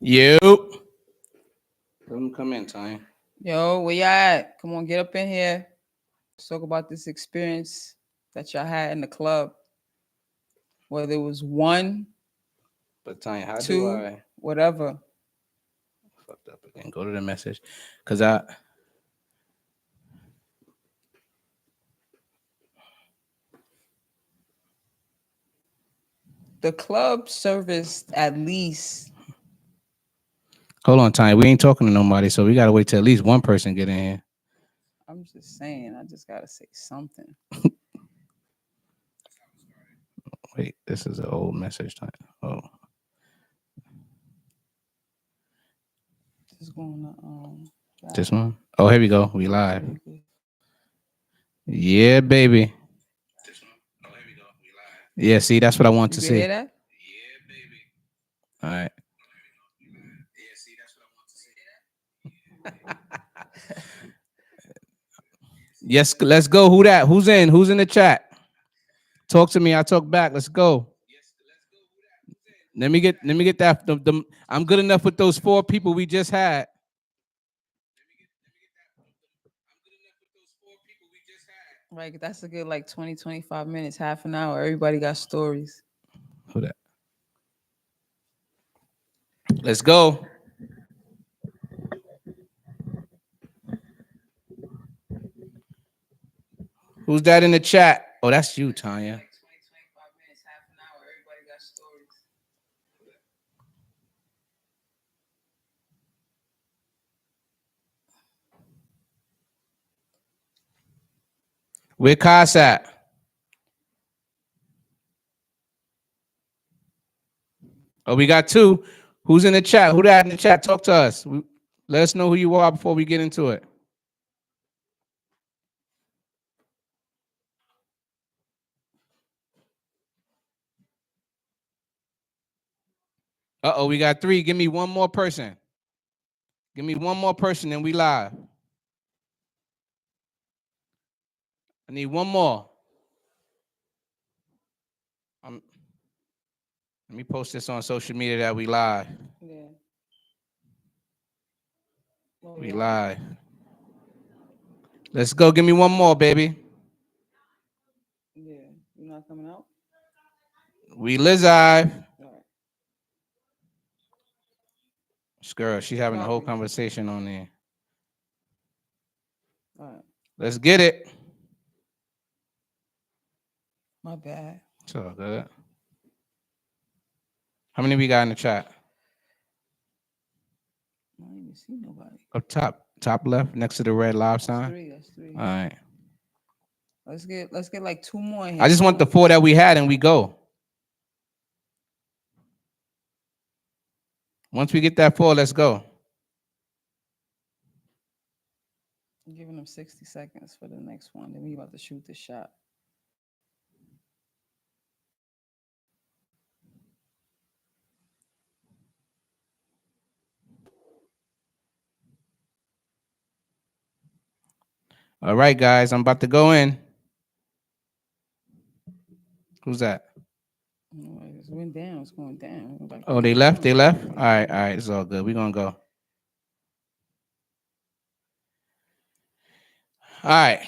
You. Let them come in, Tanya. Yo, where y'all at? Come on, get up in here. Let's talk about this experience that y'all had in the club. Whether it was one, But Tanya, how do two, I whatever. fucked up again? Go to the message, cause I. The club serviced at least. Hold on, Tanya. We ain't talking to nobody, so we gotta wait till at least one person get in here. I'm just saying, I just gotta say something. Wait, this is an old message, Tanya. Oh, Just going to this one. Oh, here we go. We live. so you could- Yeah, baby. Yeah, see, that's what I want you to could see. hear that? All right. Yes, let's go. Who that? Who's in? Who's in the chat? Talk to me. I talk back. Let's go. Let me get that. I'm good enough with those 4 people we just had. Right, that's a good like 20, 25 minutes, half an hour. Everybody got stories. Who that? Let's go. Who's that in the chat? Oh, that's you, Tanya. Where Kas at? Oh, we got 2. Who's in the chat? Who that in the chat? Talk to us. Let us know who you are before we get into it. Uh-oh, we got 3. Give me one more person. Give me one more person and we live. I need one more. Let me post this on social media that we live. Yeah. We live. Let's go. Give me one more, baby. Yeah. You're not coming out? We live. Right. This girl, she's having a whole conversation on there. All right. Let's get it. My bad. It's all good. How many we got in the chat? I don't even see nobody. Up top left, next to the red live sign. That's 3. All right. Let's get like 2 more in here. I just want the 4 that we had and we go. Once we get that 4, let's go. I'm giving them 60 seconds for the next one. Then we about to shoot the shot. All right, guys, I'm about to go in. Who's that? It went down. It's going down. Oh, they left? They left? All right. It's all good. We're going to go. All right.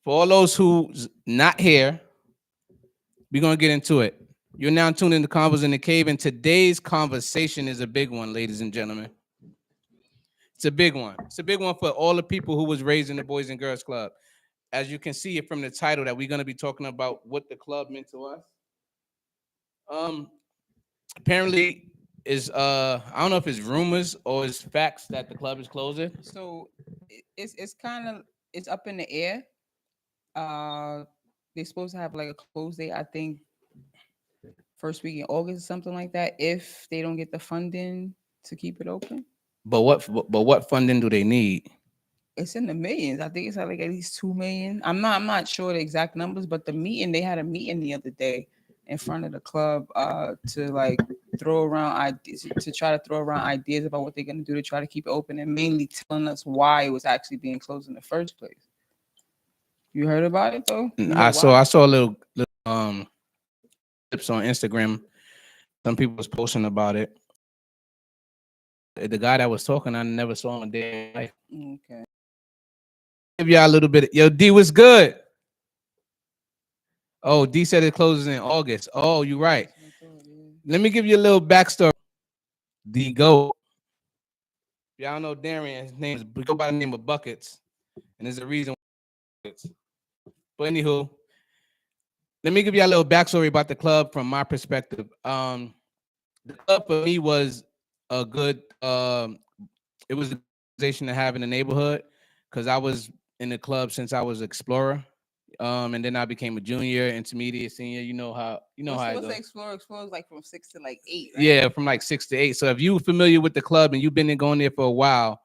For all those who's not here, we're going to get into it. You're now tuned into Convos in the Cave, and today's conversation is a big one, ladies and gentlemen. It's a big one. It's a big one for all the people who was raised in the Boys and Girls Club. As you can see it from the title, that we're going to be talking about what the club meant to us. Apparently is I don't know if it's rumors or it's facts that the club is closing. So it's kind of it's up in the air. They're supposed to have like a close date, I think first week in August or something like that, if they don't get the funding to keep it open. But what funding do they need? It's in the millions. I think it's like at least 2 million. I'm not sure the exact numbers, but they had a meeting the other day in front of the club to like throw around ideas, to try to throw around ideas about what they're gonna do to try to keep it open, and mainly telling us why it was actually being closed in the first place. You heard about it though? I saw a little clips on Instagram. Some people was posting about it. The guy that was talking, I never saw him a day in my life. Okay. Give y'all a little bit. Yo, D, what's good? Oh, D said it closes in August. Oh, you're right. Let me give you a little backstory. The GOAT. Y'all know Darian. His name is go by the name of Buckets, and there's a reason. But anywho, let me give you a little backstory about the club from my perspective. The club for me was a good. It was an organization to have in the neighborhood because I was in the club since I was explorer. And then I became a junior, intermediate, senior. You know how What's it the goes. Explorer? Explorer is like from 6 to like 8, right? Yeah, from like 6 to 8. So if you familiar with the club and you've been going there for a while,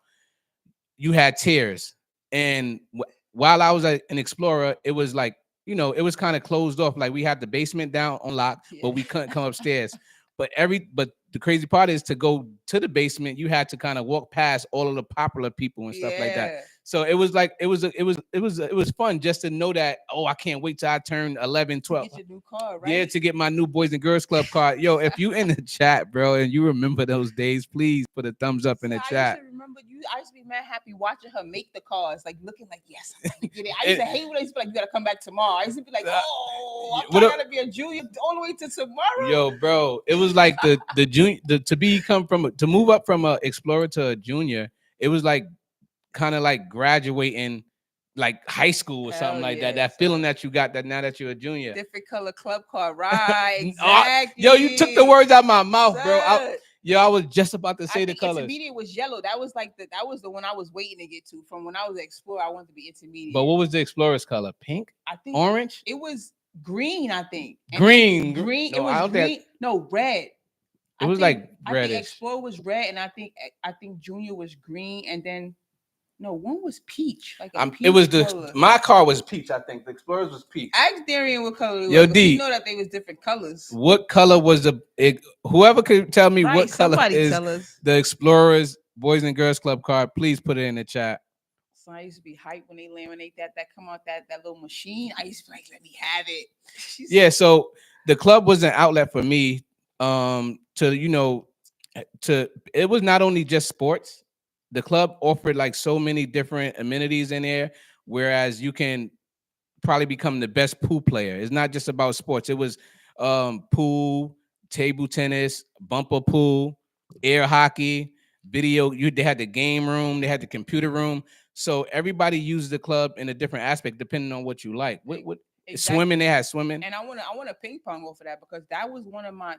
you had tiers. And while I was an explorer, it was like, it was kind of closed off. Like we had the basement down on lock, but we couldn't come upstairs. But the crazy part is to go to the basement, you had to kind of walk past all of the popular people and stuff like that. So it was like it was fun just to know that, oh, I can't wait till I turn 11, 12. Get your new car, right? Yeah, to get my new Boys and Girls Club card. Yo, if you in the chat, bro, and you remember those days, please put a thumbs up in the chat. I used to be mad happy watching her make the cards, like looking like, yes, I'm gonna get it. I used to hate when I used to be like, you gotta come back tomorrow. I used to be like, oh, I gotta be a junior all the way to tomorrow. Yo, bro, it was like the junior to move up from a explorer to a junior. It was like kind of like graduating like high school or something like that. That feeling that you got that now that you're a junior. Different color club card, right? Exactly. Yo, you took the words out of my mouth, bro. I was just about to say the colors. Intermediate was yellow. That was the one I was waiting to get to. From when I was an explorer, I wanted to be intermediate. But what was the explorer's color? Pink? I think orange? It was green, I think. Green. No, it was green. No, red. It was like reddish. I think explorer was red, and I think junior was green, and then no, one was peach. Like peach it was color. My car was peach. I think the Explorers was peach. Ask Darian what color it was. Yo, D, you know that they was different colors. What color was whoever could tell me what color is the Explorers Boys and Girls Club card? Please put it in the chat. So I used to be hyped when they laminate that come out that little machine. I used to be like, let me have it. Yeah, so the club was an outlet for me. It was not only just sports. The club offered like so many different amenities in there, whereas you can probably become the best pool player. It's not just about sports. It was pool, table tennis, bumper pool, air hockey, video. They had the game room, they had the computer room. So everybody used the club in a different aspect depending on what you like. What exactly. Swimming? They had swimming, and I want to ping pong off of that because that was one of my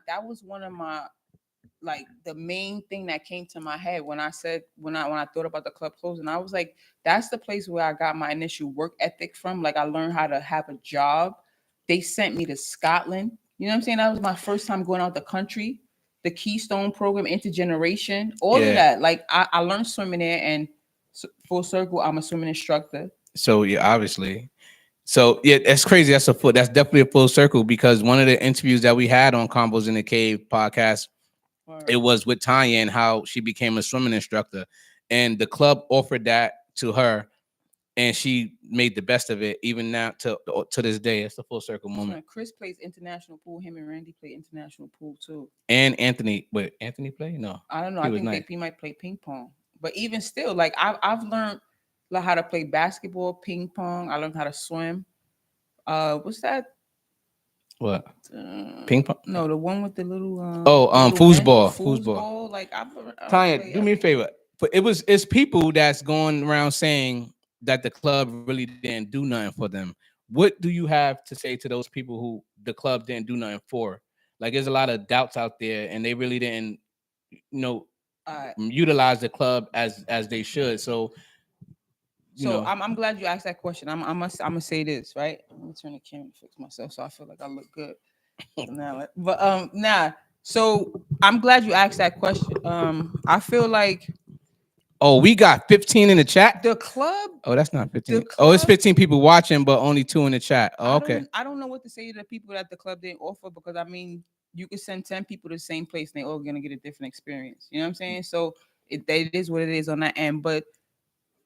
like the main thing that came to my head when I thought about the club closing. I was like, that's the place where I got my initial work ethic from. Like I learned how to have a job. They sent me to Scotland. You know what I'm saying? That was my first time going out the country. The Keystone program, intergeneration, all of that. Like I learned swimming there, and full circle, I'm a swimming instructor. So yeah, obviously. So yeah, that's crazy. That's definitely a full circle because one of the interviews that we had on Combos in the Cave podcast, it was with Tanya and how she became a swimming instructor, and the club offered that to her, and she made the best of it. Even now to this day, it's the full circle moment. Chris plays international pool. Him and Randy play international pool too. And Anthony play? No, I don't know. I think he might play ping pong. But even still, like I've learned like how to play basketball, ping pong. I learned how to swim. What's that? What? Ping pong? No, the one with the little. Foosball. Foosball. Like Tanya, do me a favor. But it's people that's going around saying that the club really didn't do nothing for them. What do you have to say to those people who the club didn't do nothing for? Like, there's a lot of doubts out there, and they really didn't, utilize the club as they should. So I'm glad you asked that question. I'm gonna say this, right? Let me turn the camera to fix myself so I feel like I look good. So I'm glad you asked that question. I feel like we got 15 in the chat. The club. Oh, that's not 15. It's 15 people watching, but only 2 in the chat. Oh, okay. I don't know what to say to the people that the club didn't offer because I mean, you could send 10 people to the same place and they're all gonna get a different experience. You know what I'm saying? So it is what it is on that end, but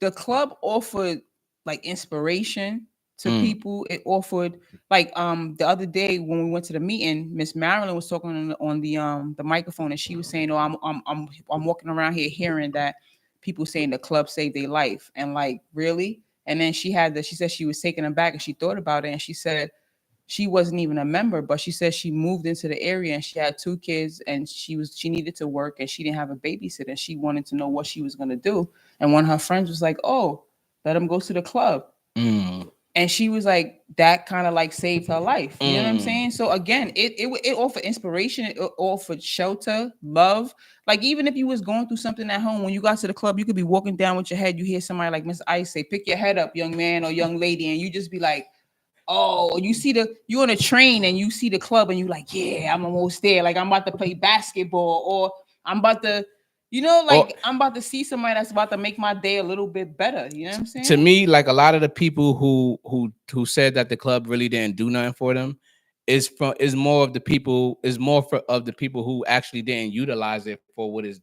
the club offered like inspiration. to people. It offered like the other day when we went to the meeting, Miss Marilyn was talking on the microphone, and she was saying, "Oh, I'm walking around here hearing that people saying the club saved their life," and like really. And then she said she was taken aback, and she thought about it, and she said she wasn't even a member, but she said she moved into the area and she had 2 kids, and she needed to work, and she didn't have a babysitter. She wanted to know what she was gonna do, and one of her friends was like, "Oh, let him go to the club." And she was like, that kind of like saved her life. You know what I'm saying? So again, it offered inspiration, it offered shelter, love. Like even if you was going through something at home, when you got to the club, you could be walking down with your head, you hear somebody like Miss Ice say, "Pick your head up, young man or young lady," and you just be like, oh, you on a train and you see the club and you like, yeah, I'm almost there. Like I'm about to play basketball, or I'm about to, I'm about to see somebody that's about to make my day a little bit better. You know what I'm saying? To me, like a lot of the people who said that the club really didn't do nothing for them is more of the people who actually didn't utilize it for what it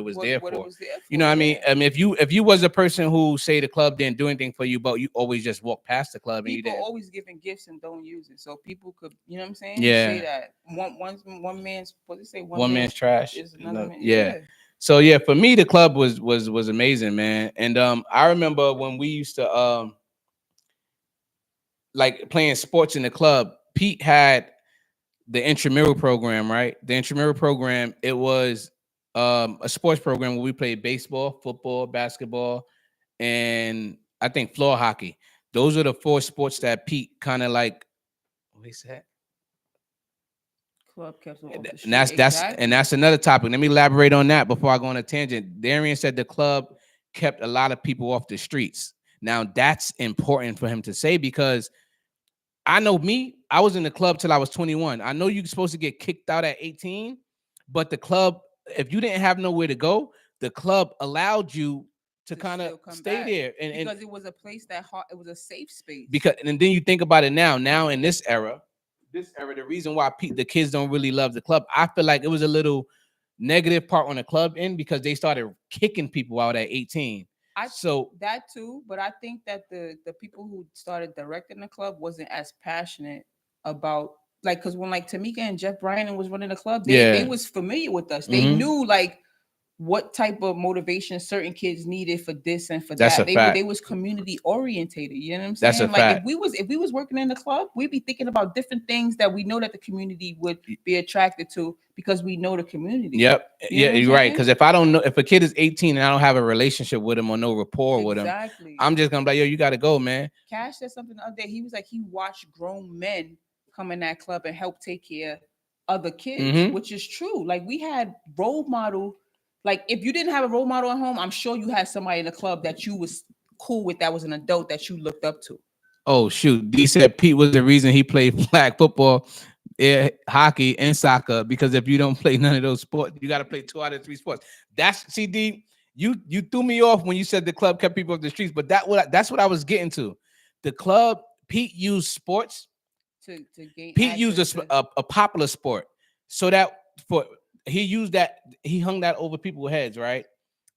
was there for. You know what I mean? I mean, if you was a person who say the club didn't do anything for you, but you always just walk past the club, people and you didn't. always giving gifts and don't use it, so people could, you know what I'm saying? Yeah. Say that one man's what they say one man's trash is another man. Yeah. So yeah, for me, the club was amazing, man. And I remember when we used to like playing sports in the club. Pete had the intramural program, right? The intramural program, it was a sports program where we played baseball, football, basketball, and I think floor hockey. Those are the 4 sports that Pete kind of like. What he said? Club kept and that's another topic. Let me elaborate on that before I go on a tangent. Darian said the club kept a lot of people off the streets. Now that's important for him to say, because I know me, I was in the club till I was 21. I know you're supposed to get kicked out at 18, but the club, if you didn't have nowhere to go, the club allowed you to kind of stay back there, because it was a place it was a safe space. Because and then you think about it now in this era, the reason why the kids don't really love the club, I feel like it was a little negative part on the club end because they started kicking people out at 18. So that too, but I think that the people who started directing the club wasn't as passionate about, like, because when like Tamika and Jeff Bryan was running the club, they was familiar with us. They knew like what type of motivation certain kids needed for this and for that. They was community orientated. You know what I'm saying? That's a like fact. if we was working in the club, we'd be thinking about different things that we know that the community would be attracted to because we know the community. Yep. You know you're right. Because if I don't know, if a kid is 18 and I don't have a relationship with him or no rapport with him, I'm just gonna be like, yo, you gotta go, man. Cash said something the other day. He was like, he watched grown men come in that club and help take care of other kids, which is true. Like we had role model. Like if you didn't have a role model at home, I'm sure you had somebody in the club that you was cool with, that was an adult that you looked up to. Oh shoot, D said Pete was the reason he played flag football, hockey, and soccer, because if you don't play none of those sports, you got to play 2 out of 3 sports. That's CD. You threw me off when you said the club kept people off the streets, but that's what I was getting to. The club, Pete used sports to gain. Pete used a popular sport, so that he hung that over people's heads, right?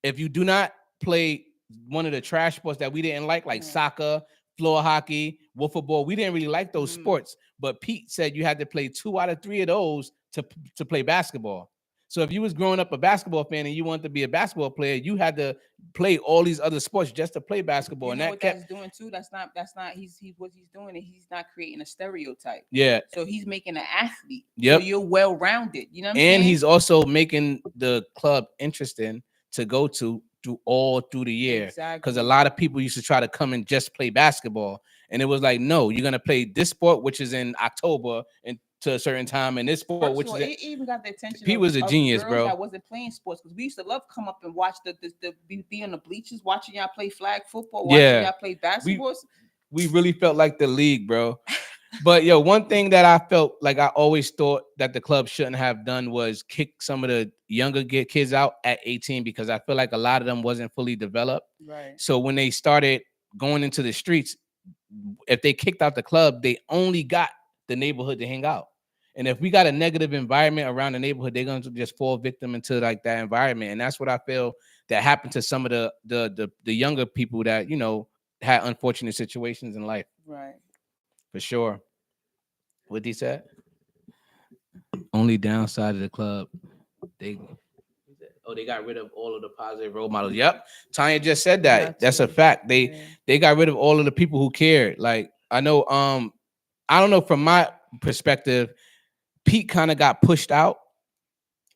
If you do not play one of the trash sports that we didn't like soccer, floor hockey, wiffle ball, we didn't really like those sports. But Pete said you had to play 2 out of 3 of those to play basketball. So if you was growing up a basketball fan and you wanted to be a basketball player, you had to play all these other sports just to play basketball. You know what that's doing too? That's not what he's doing, and he's not creating a stereotype. Yeah. So he's making an athlete. Yep. So you're well-rounded. You know what I'm saying? And he's also making the club interesting to go to through the year. Exactly. Because a lot of people used to try to come and just play basketball. And it was like, no, you're gonna play this sport, which is in October and to a certain time, and this sport, which is it even got the attention. He was a genius, bro. That wasn't playing sports, because we used to love come up and watch be on the bleachers watching y'all play flag football, watching y'all play basketball. We really felt like the league, bro. But yo, one thing that I felt like I always thought that the club shouldn't have done was kick some of the younger kids out at 18, because I feel like a lot of them wasn't fully developed. Right. So when they started going into the streets, if they kicked out the club, they only got the neighborhood to hang out. And if we got a negative environment around the neighborhood, they're going to just fall victim into like that environment. And that's what I feel that happened to some of the younger people that, you know, had unfortunate situations in life, Right. for sure. What he said? Only downside of the club, they they got rid of all of the positive role models. Yep, Tanya just said that. That's a fact. They got rid of all of the people who cared. Like I know, I don't know, from my perspective, Pete kind of got pushed out.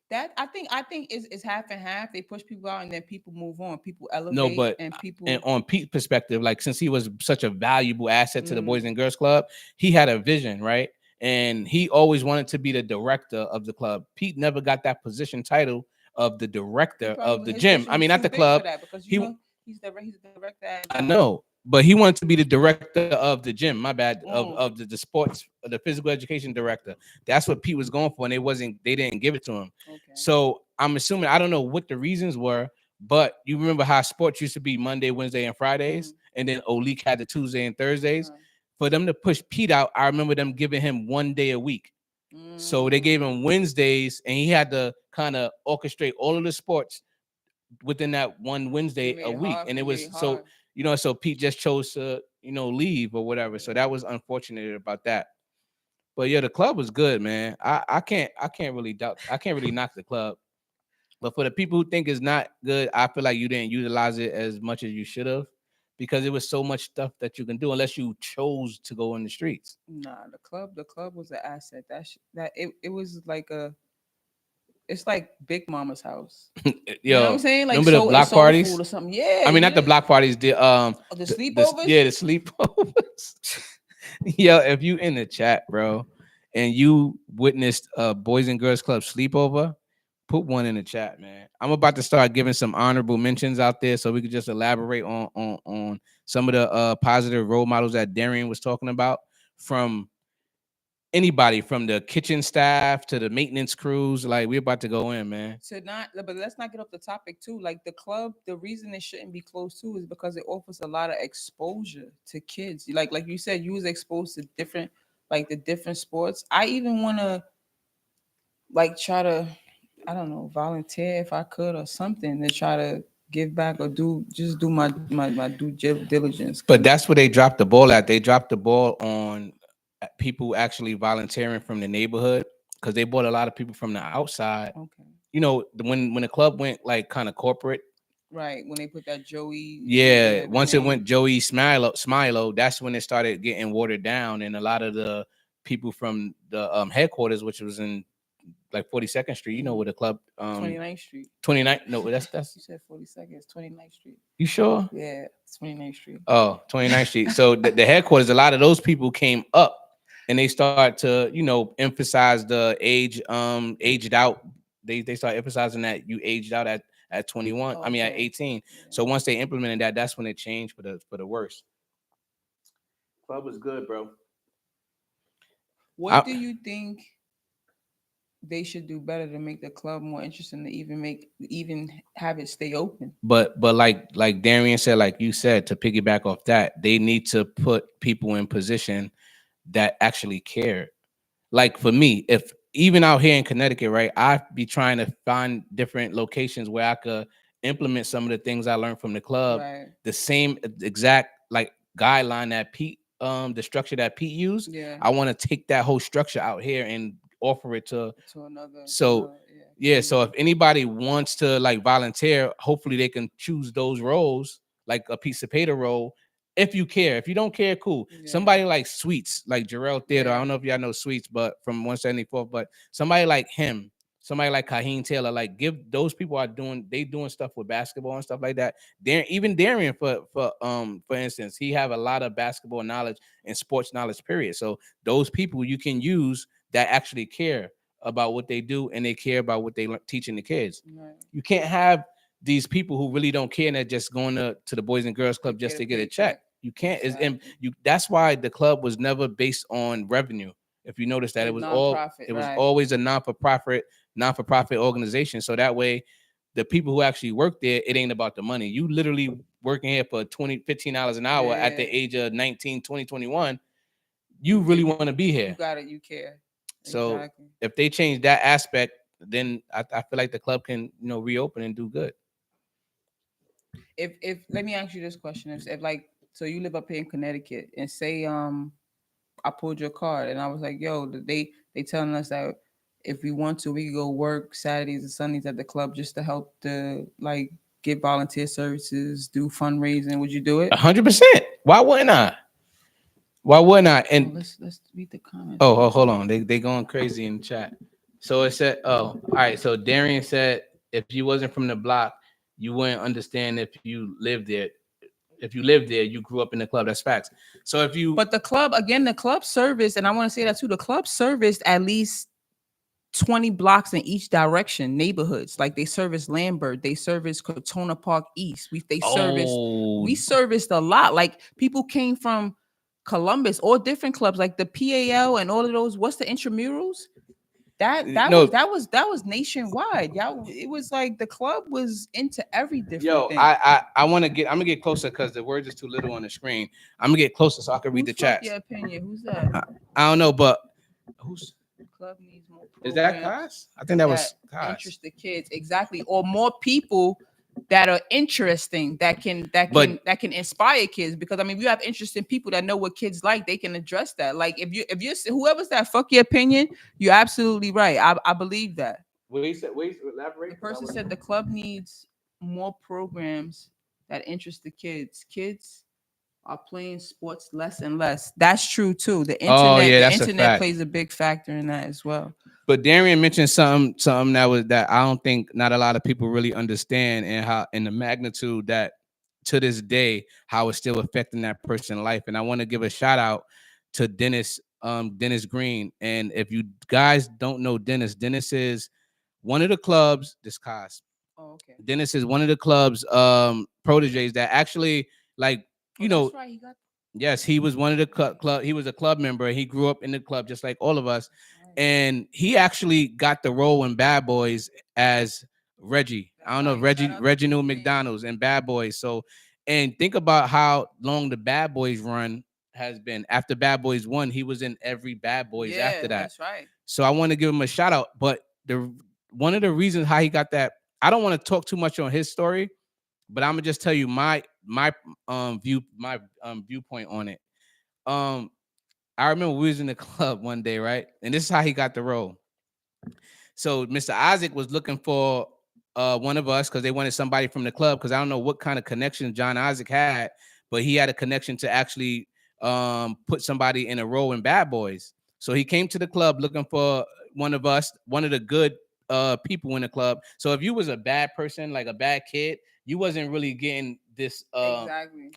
That I think is half and half. They push people out and then people move on. People elevate No, but and people. and on Pete's perspective, like since he was such a valuable asset to the Boys Mhm. and Girls Club, he had a vision, right? And he always wanted to be the director of the club. Pete never got that position title of the He director probably of the his gym. vision I was mean, not too the big for club. that because He, he's the director at I know, but he wanted to be the director of the gym. My bad, of the sports, the physical education director. That's what Pete was going for, and they didn't give it to him. Okay. So I'm assuming, I don't know what the reasons were, but you remember how sports used to be Monday, Wednesday, and Fridays, and then Olik had the Tuesday and Thursdays. For them to push Pete out, I remember them giving him 1 day a week. So they gave him Wednesdays, and he had to kind of orchestrate all of the sports within that one Wednesday a week. And it was so, so Pete just chose to, leave or whatever. So that was unfortunate about that. But yeah, the club was good, man. I can't really knock the club. But for the people who think it's not good, I feel like you didn't utilize it as much as you should have, because it was so much stuff that you can do unless you chose to go in the streets. Nah, the club was an asset. It was like it's like Big Mama's house. Yo, You know what I'm saying? Like remember the block soul parties? food or something. Yeah. I mean, not the block parties, the sleepovers? the sleepovers. Yo, if you in the chat, bro, and you witnessed a Boys and Girls Club sleepover, put one in the chat, man. I'm about to start giving some honorable mentions out there so we could just elaborate on some of the positive role models that Darian was talking about, from anybody from the kitchen staff to the maintenance crews. Like, we're about to go in, man. But let's not get off the topic too. Like the club, the reason it shouldn't be closed too is because it offers a lot of exposure to kids. Like you said, you was exposed to the different sports. I even want to try to, I don't know, volunteer if I could or something to try to give back or do my due diligence. But that's where they dropped the ball at. They dropped the ball on people actually volunteering from the neighborhood, because they brought a lot of people from the outside. Okay. When the club went like kind of corporate. Right, when they put that Joey. Yeah, once it went Joey Smilo, that's when it started getting watered down, and a lot of the people from the headquarters, which was in like 42nd Street, where the club 29th Street. 29th. No, that's you said 42nd. It's 29th Street. You sure? Yeah, it's 29th Street. Oh, 29th Street. So the headquarters, a lot of those people came up and they start to, emphasize the aged out. They start emphasizing that you aged out at 21. I mean at 18. Yeah. So once they implemented that, that's when it changed for the worse. Club was good, bro. What do you think they should do better to make the club more interesting, to even have it stay open? But like Darian said, like you said, to piggyback off that, they need to put people in position that actually care. Like for me, if even out here in Connecticut, right, I'd be trying to find different locations where I could implement some of the things I learned from the club, right. The same exact like guideline that Pete, the structure that Pete used. Yeah. I want to take that whole structure out here and offer it to another. So so if anybody wants to like volunteer, hopefully they can choose those roles, like a piece of paper role. If you care, if you don't care, cool. Yeah. Somebody like Sweets, like Jarrell Theater. Yeah. I don't know if y'all know Sweets, but from 174th, but somebody like him, somebody like Kaheen Taylor, like give those people doing stuff with basketball and stuff like that. Even Darian, for instance, he have a lot of basketball knowledge and sports knowledge, period. So those people you can use that actually care about what they do and they care about what they teaching the kids. Right. You can't have these people who really don't care and they're just going to the Boys and Girls Club just to get a check. You can't. Exactly. That's why the club was never based on revenue. If you notice that, it was always a non-for-profit organization. So that way, the people who actually work there, it ain't about the money. You literally working here for $15 an hour at the age of 19, 20, 21. You really want to be here. You care. So exactly. If they change that aspect, then I feel like the club can, reopen and do good. If let me ask you this question: if like so you live up here in Connecticut, and say I pulled your card, and I was like, yo, they telling us that if we want to, we can go work Saturdays and Sundays at the club just to help the like get volunteer services, do fundraising. Would you do it? 100%. Why wouldn't I? Why wouldn't I? Oh, And let's read the comments. hold on, they going crazy in the chat. So it said, all right. So Darian said, if you wasn't from the block, you wouldn't understand if you lived there. If you lived there, you grew up in the club. That's facts. So if you, But the club, again, the club service, and I want to say that too, the club serviced at least 20 blocks in each direction, neighborhoods. Like they service Lambert, they service Cortona Park East. We serviced a lot. Like people came from Columbus, all different clubs, like the PAL and all of those. What's the intramurals? That No. was nationwide. Y'all, it was like the club was into every different yo, thing. I want to get, I'm gonna get closer because the words is too little on the screen. I'm gonna get closer so I can read the chat. Your opinion? Who's that? I don't know, but who's The club needs more. is that? Kaz? I think that was Kaz. Interest the kids, exactly, or more people that are interesting that can inspire kids. Because I mean, you have interesting people that know what kids like, they can address that. Like if you whoever's that, fuck your opinion, you're absolutely right. I believe that. Wait, elaborate. The person said the club needs more programs that interest the kids. Kids are playing sports less and less. That's true too. The internet plays a big factor in that as well. But Darian mentioned something that I don't think not a lot of people really understand, and how in the magnitude that to this day how it's still affecting that person's life. And I want to give a shout out to Dennis Green. And if you guys don't know Dennis is one of the clubs. Oh, okay. Dennis is one of the club's proteges that actually, like, you know, that's right. yes, he was one of the club. He was a club member. He grew up in the club just like all of us. And he actually got the role in Bad Boys as Reggie. I don't know, Reginald McDonald's and Bad Boys. So, and think about how long the Bad Boys run has been. After Bad Boys 1, he was in every Bad Boys after that. That's right. So I want to give him a shout out. But one of the reasons how he got that, I don't want to talk too much on his story, but I'm gonna just tell you my viewpoint on it. I remember we was in the club one day, right? And this is how he got the role. So Mr. Isaac was looking for one of us because they wanted somebody from the club, because I don't know what kind of connection John Isaac had, but he had a connection to actually put somebody in a role in Bad Boys. So he came to the club looking for one of us, one of the good people in the club. So if you was a bad person, like a bad kid, you wasn't really getting this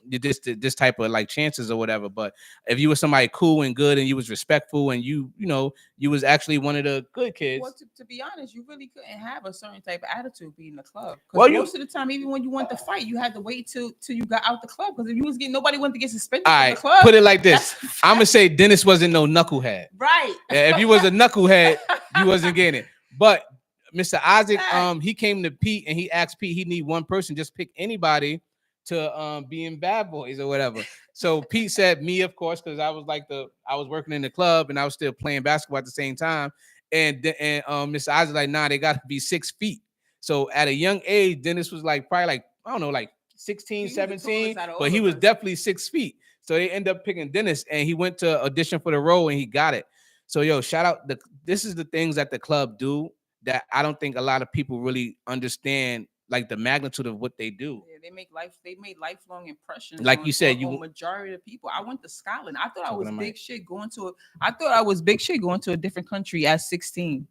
this type of like chances or whatever. But if you were somebody cool and good and you was respectful and you was actually one of the good kids. Well, to be honest, you really couldn't have a certain type of attitude being in the club. Well, most of the time, even when you want to fight, you had to wait till you got out the club. Because if you was getting, nobody wanted to get suspended from the club. Put it like this. I'm gonna say Dennis wasn't no knucklehead. Right. If you was a knucklehead, you wasn't getting it. But Mr. Isaac, he came to Pete and he asked Pete, he need one person, just pick anybody to be in Bad Boys or whatever. So Pete said me, of course, because I was working in the club and I was still playing basketball at the same time. And Mr. Isaac like, nah, they got to be 6 feet. So at a young age, Dennis was like probably like, I don't know, like 16, 17, but he was definitely 6 feet. So they end up picking Dennis, and he went to audition for the role and he got it. So yo, shout out. This is the things that the club do that I don't think a lot of people really understand, like the magnitude of what they do. Yeah, they made lifelong impressions. Like you said, majority of people. I went to Scotland. I thought I was big shit going to a different country at 16.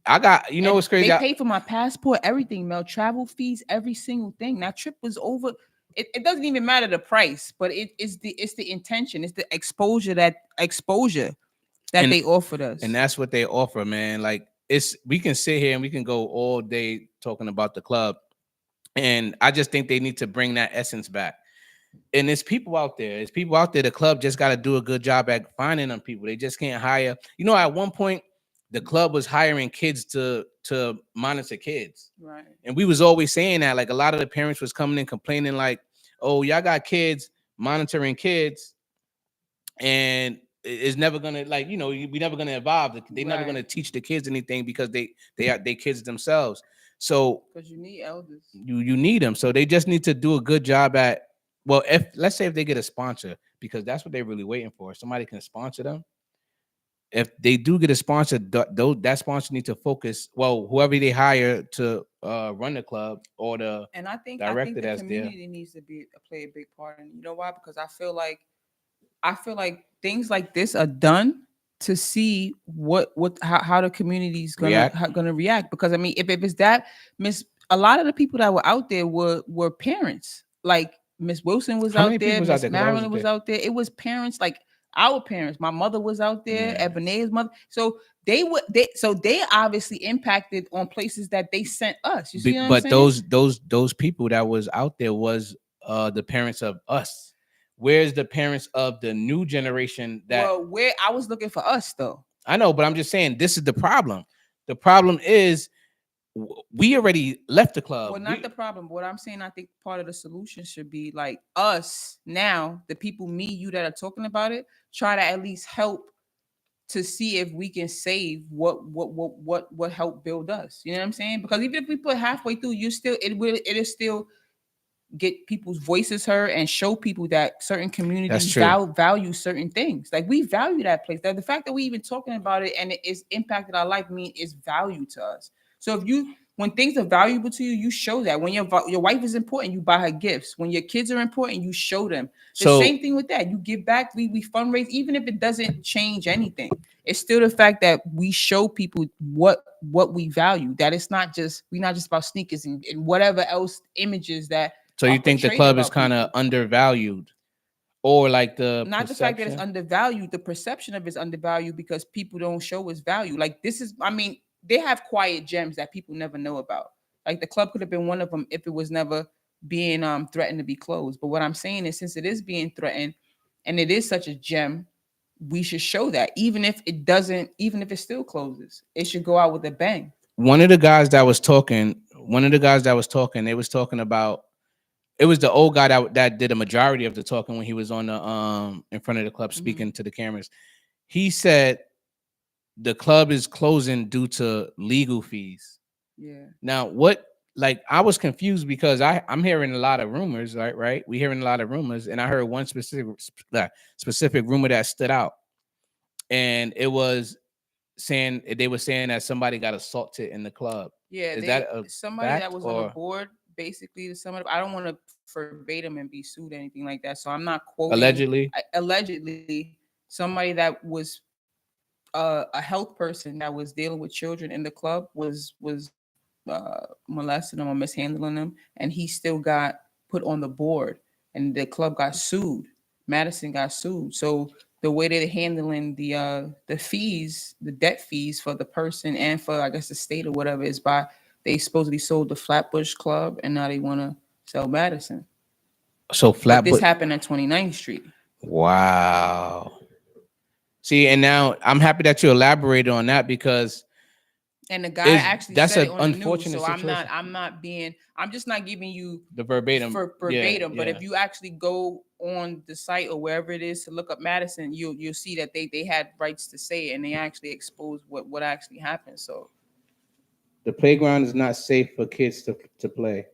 I got, what's crazy? They paid for my passport, everything, Mel, travel fees, every single thing. That trip was over. It doesn't even matter the price, but it's the intention, it's the exposure that they offered us. And that's what they offer, man. Like, we can sit here and we can go all day talking about the club. And I just think they need to bring that essence back. And there's people out there. The club just got to do a good job at finding them people. They just can't hire. At one point, the club was hiring kids to monitor kids. Right. And we was always saying that, like, a lot of the parents was coming in complaining like, oh, y'all got kids monitoring kids. And it's never gonna, like, we never gonna evolve. They're never gonna teach the kids anything because they kids themselves. So because you need elders, you need them. So they just need to do a good job at well, if let's say if they get a sponsor, because that's what they're really waiting for. Somebody can sponsor them. If they do get a sponsor, that sponsor need to focus. Well, whoever they hire to run the club or the And I think director the that's there. community needs to play a big part. And you know why? Because I feel like things like this are done to see how the community is gonna react. Because I mean, if it's that Miss, a lot of the people that were out there were parents. Like Miss Wilson was How many out people there, was out Miss there? 'Cause I Marilyn wasn't was there. out there. It was parents, like our parents. My mother was out there, Yeah. Ebonet's mother. So they obviously impacted on places that they sent us. You see what I'm But saying? those people that was out there was the parents of us. Where's the parents of the new generation that Well, where I was looking for us though. I know, but I'm just saying this is the problem. The problem is we already left the club. Well, not the problem. But what I'm saying, I think part of the solution should be like us now, the people, me, you that are talking about it, try to at least help to see if we can save what helped build us. You know what I'm saying? Because even if we put halfway through, it is still get people's voices heard and show people that certain communities value certain things. Like we value that place. The fact that we even talking about it and it is impacted our life means it's value to us. So when things are valuable to you, you show that. When your wife is important, you buy her gifts. When your kids are important, you show them. The same thing with that. You give back. We fundraise, even if it doesn't change anything. It's still the fact that we show people what we value. That it's not just we're not just about sneakers and whatever else images that. So you think the club is kind of undervalued, or like the not the fact that it's undervalued, the perception of it's undervalued because people don't show its value. Like this is, I mean, they have quiet gems that people never know about. Like the club could have been one of them if it was never being threatened to be closed. But what I'm saying is, since it is being threatened and it is such a gem, we should show that even if it still closes, it should go out with a bang. One of the guys that was talking, they was talking about. It was the old guy that did a majority of the talking when he was on the in front of the club speaking to the cameras. He said the club is closing due to legal fees. Yeah. Now, I was confused because I'm hearing a lot of rumors, right? We hearing a lot of rumors, and I heard one specific rumor that stood out, and it was they were saying that somebody got assaulted in the club. Yeah, is that somebody that was on the board? Basically, I don't want to verbatim and be sued or anything like that, so I'm not quoting. Allegedly, somebody that was a health person that was dealing with children in the club was molesting them or mishandling them, and he still got put on the board, and the club got sued. Madison got sued. So the way they're handling the fees, the debt fees for the person and for I guess the state or whatever is by they supposedly sold the Flatbush Club and now they want to sell Madison. So Flatbush. This happened at 29th Street. Wow. See, and now I'm happy that you elaborated on that because. And the guy actually that's said an it on unfortunate the news, so situation. I'm just not giving you the verbatim. Verbatim, but if you actually go on the site or wherever it is to look up Madison, you'll see that they had rights to say it and they actually exposed what actually happened. So the playground is not safe for kids to play.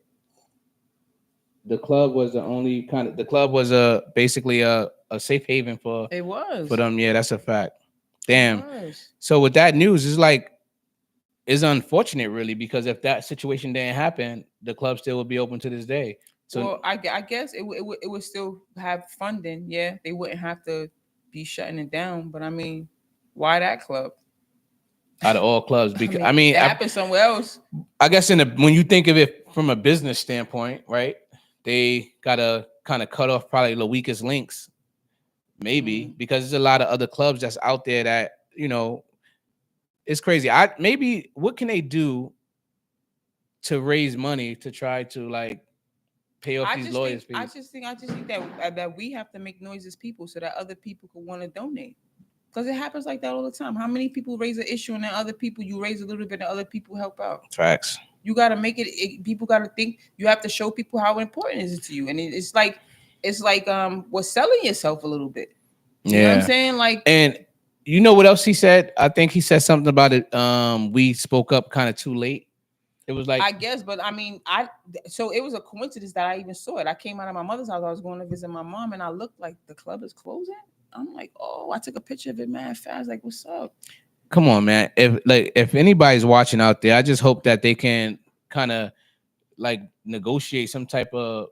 The club was basically a safe haven for them. Yeah, that's a fact. Damn. So with that news, it's unfortunate really, because if that situation didn't happen, the club still would be open to this day. So well, I guess it would still have funding. Yeah, they wouldn't have to be shutting it down. But I mean, why that club? Out of all clubs, because it happened somewhere else. I guess when you think of it from a business standpoint, right? They gotta kind of cut off probably the weakest links, maybe, because there's a lot of other clubs that's out there that it's crazy. Maybe what can they do to raise money to try to pay off these lawyers' fees? I just think that we have to make noise as people so that other people could want to donate. Because it happens like that all the time. How many people raise an issue and then other people, you raise a little bit and other people help out? Facts. You got to make it, people got to think, you have to show people how important is it to you. And it's like selling yourself a little bit. You know what I'm saying? And you know what else he said? I think he said something about it. We spoke up kind of too late. It was like I guess, but I mean, so it was a coincidence that I even saw it. I came out of my mother's house. I was going to visit my mom, and I looked like the club is closing. I'm like, oh, I took a picture of it, man, fast. Like, what's up? come on, man. If anybody's watching out there, I just hope that they can kind of like negotiate some type of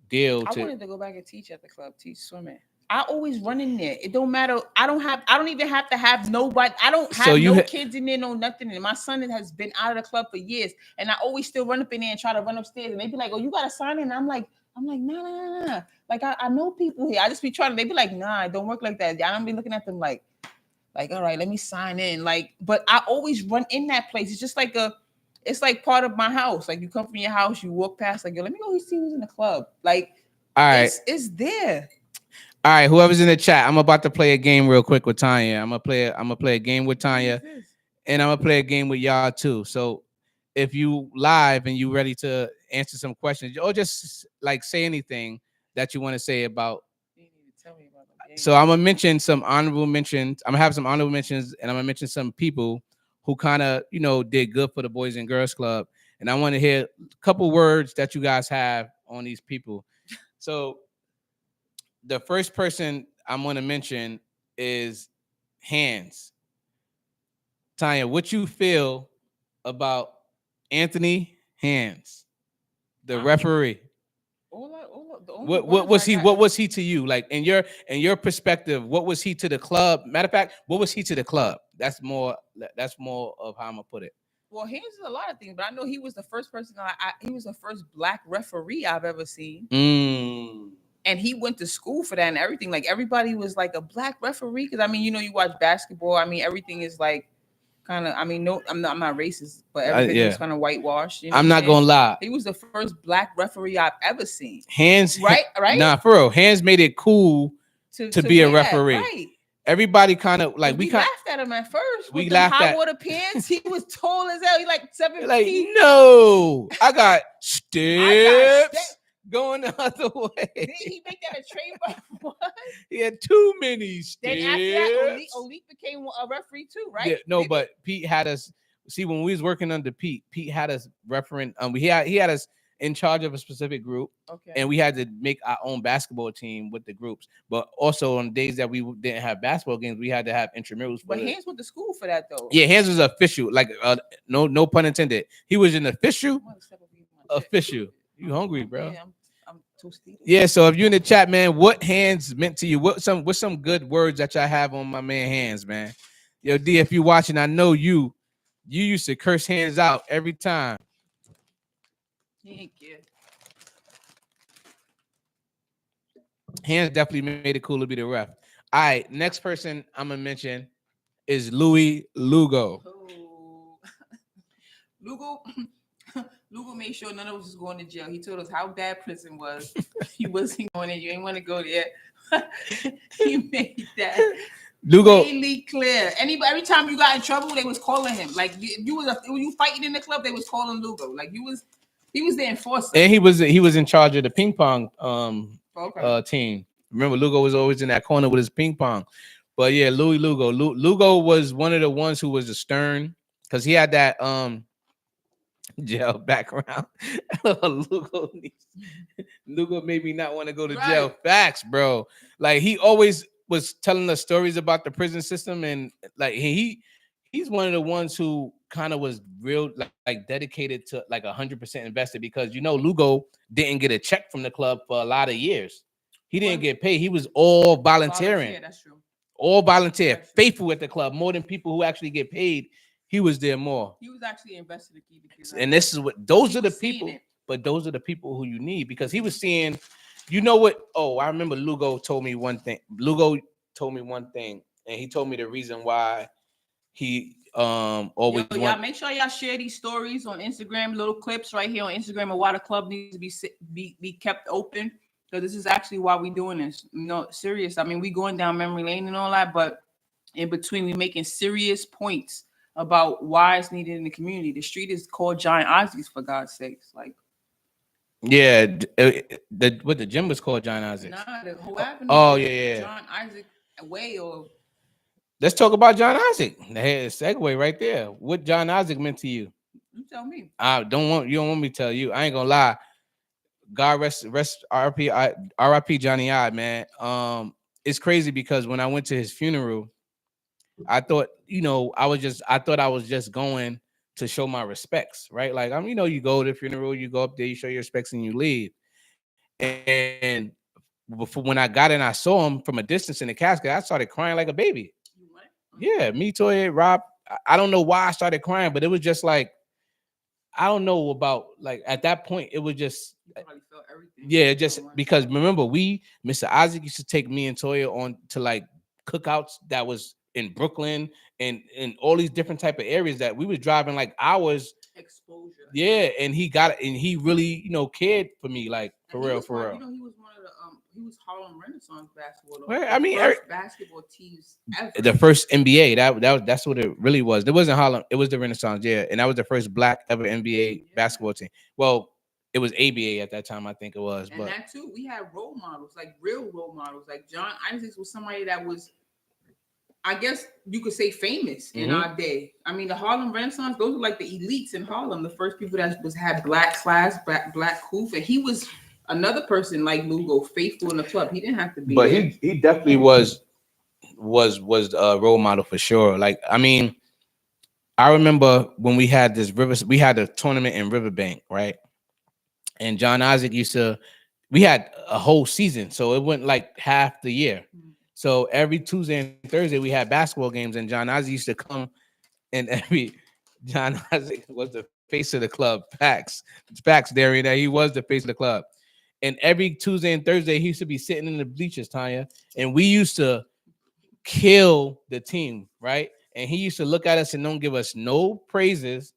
deal. I wanted to go back and teach at the club, teach swimming. I always run in there. It don't matter. I don't even have to have nobody. I don't have no kids in there, no nothing. And my son has been out of the club for years. And I always still run up in there and try to run upstairs. And they be like, oh, you got to sign in. And I'm like, nah. Like, I know people here. I just be trying to, they be like, nah, it don't work like that. I don't be looking at them like, all right, let me sign in. Like, but I always run in that place. It's just like it's like part of my house. Like, you come from your house, you walk past, like, yo, let me go see who's in the club. Like, all right, it's there. All right, whoever's in the chat, I'm about to play a game real quick with Tanya. I'm gonna play a game with Tanya, and I'm gonna play a game with y'all too. So if you live and you ready to answer some questions, or just like say anything that you want to say about. So I'm gonna mention some honorable mentions. I'm gonna have some honorable mentions, and I'm gonna mention some people who kind of did good for the Boys and Girls Club, and I want to hear a couple words that you guys have on these people. So the first person I'm going to mention is Hands. Tanya, what you feel about Anthony Hands, the referee? What was he? What was he to you? Like in your perspective, what was he to the club? Matter of fact, what was he to the club? That's more of how I'm gonna put it. Well, Hands is a lot of things, but I know he was the first person. He was the first black referee I've ever seen. And he went to school for that and everything. Like, everybody was like a black referee. Because, I mean, you watch basketball. I mean, everything is like kind of, I mean, no, I'm not racist, but everything is kind of whitewashed. I'm not going to lie. He was the first black referee I've ever seen. Hands. Right? Nah, for real. Hands made it cool to be a referee. Right. Everybody kind of like we laughed at him at first. We laughed at high water pants. He was tall as hell. He like 7 feet. Like, no, I got steps. Going the other way. Did he make that a trademark? What? He had too many steps. Then after that, Olik became a referee too, right? Yeah, no, but Pete had us. See, when we was working under Pete had us refereeing. He had us in charge of a specific group, and we had to make our own basketball team with the groups. But also on days that we didn't have basketball games, we had to have intramurals. But Hands went to school for that though. Yeah, Hands was official. Like, no pun intended. He was an official. You hungry, bro? Yeah, I'm toasted. Yeah, so if you're in the chat, man, what Hands meant to you? What's some good words that y'all have on my man Hands, man? Yo, D, if you watching, I know you used to curse Hands out every time. Thank you. Hands definitely made it cool to be the ref. All right, next person I'm gonna mention is Louis Lugo. Oh. Lugo made sure none of us was going to jail. He told us how bad prison was. He wasn't going in. You ain't want to go there. He made that Lugo really clear. Every time you got in trouble, they was calling him. Like, when you fighting in the club, they was calling Lugo. Like, he was the enforcer. And he was in charge of the ping pong team. Remember, Lugo was always in that corner with his ping pong. But yeah, Louis Lugo. Lugo was one of the ones who was a stern, because he had that jail background. Lugo made me not want to go to jail. Facts, bro. Like, he always was telling us stories about the prison system, and like he's one of the ones who kind of was real like dedicated to like 100% invested, because Lugo didn't get a check from the club for a lot of years. He didn't get paid. He was all volunteering. That's true. All volunteer, faithful at the club, more than people who actually get paid. He was there more. He was actually invested to keep the kids. And this is what those are the people, but those are the people who you need, because he was seeing, what? Oh, I remember Lugo told me one thing. And he told me the reason why he always. Y'all make sure y'all share these stories on Instagram, little clips right here on Instagram, and why the club needs to be kept open. So this is actually why we're doing this. Serious. I mean, we going down memory lane and all that, but in between, we making serious points about why it's needed in the community. The street is called John Isaac's, for God's sakes. Like, yeah, the gym was called John Isaac. Nah, the whole avenue. Oh yeah. John Isaac way. Or let's talk about John Isaac. The segue right there. What John Isaac meant to you? You tell me. You don't want me to tell you. I ain't gonna lie. God rest RIP Johnny I, man. It's crazy because when I went to his funeral, I thought, I thought I was just going to show my respects, right? Like, you go to the funeral, you go up there, you show your respects, and you leave. And before, when I got in, I saw him from a distance in the casket. I started crying like a baby. Yeah, me, Toya, Rob. I don't know why I started crying, but it was just like, I don't know about, like, at that point, it was just, yeah, just because remember, Mr. Isaac used to take me and Toya on to like cookouts that was in Brooklyn and in all these different type of areas that we was driving like hours. Exposure. Yeah, and he really, cared for me, like, for real. He was one of the he was Harlem Renaissance basketball. Well, I mean, first basketball teams ever. The first NBA. That's what it really was. It wasn't Harlem. It was the Renaissance. Yeah, and that was the first black ever NBA basketball team. Well, it was ABA at that time, I think it was. And that too, we had role models, like real role models. Like John Isaacs was somebody that was, I guess you could say, famous in our day. I mean, the Harlem Renaissance, those were like the elites in Harlem, the first people that had black class, black hoof, and he was another person like Lugo, faithful in the club. He didn't have to be. But he definitely was a role model for sure. Like, I mean, I remember when we had a tournament in Riverbank, right? And John Isaac we had a whole season, so it went like half the year. So every Tuesday and Thursday we had basketball games, and John Isaac used to come, and John Isaac was the face of the club. Facts, Darian, that he was the face of the club. And every Tuesday and Thursday he used to be sitting in the bleachers, Tanya, and we used to kill the team, right? And he used to look at us and don't give us no praises.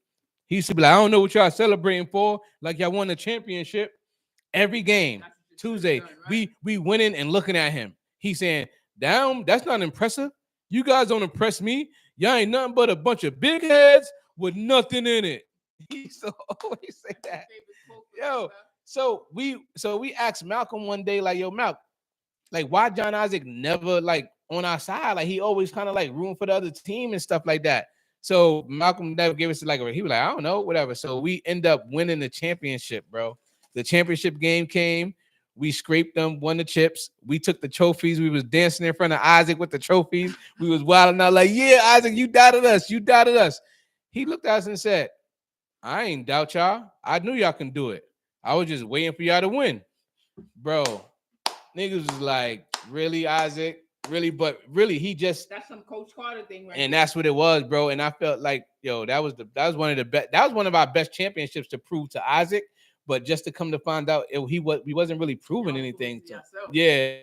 He used to be like, I don't know what y'all celebrating for, like y'all won the championship. Every game, Tuesday, we winning and looking at him. He's saying, damn, that's not impressive. You guys don't impress me. Y'all ain't nothing but a bunch of big heads with nothing in it. He used to always say that. Yo, so we asked Malcolm one day, like, yo, Malcolm, like, why John Isaac never like on our side? Like, he always kind of like rooting for the other team and stuff like that. So Malcolm never gave us like, he was like, I don't know, whatever. So we end up winning the championship, bro. The championship game came. We scraped them, won the chips. We took the trophies. We was dancing in front of Isaac with the trophies. We was wilding out like, yeah, Isaac, you doubted us. You doubted us. He looked at us and said, I ain't doubt y'all. I knew y'all can do it. I was just waiting for y'all to win. Bro, niggas was like, really, Isaac? Really? But really, that's some Coach Carter thing, right? And that's what it was, bro. And I felt like, yo, that was one of the best. That was one of our best championships to prove to Isaac. But just to come to find out, we wasn't really proving anything. Yeah,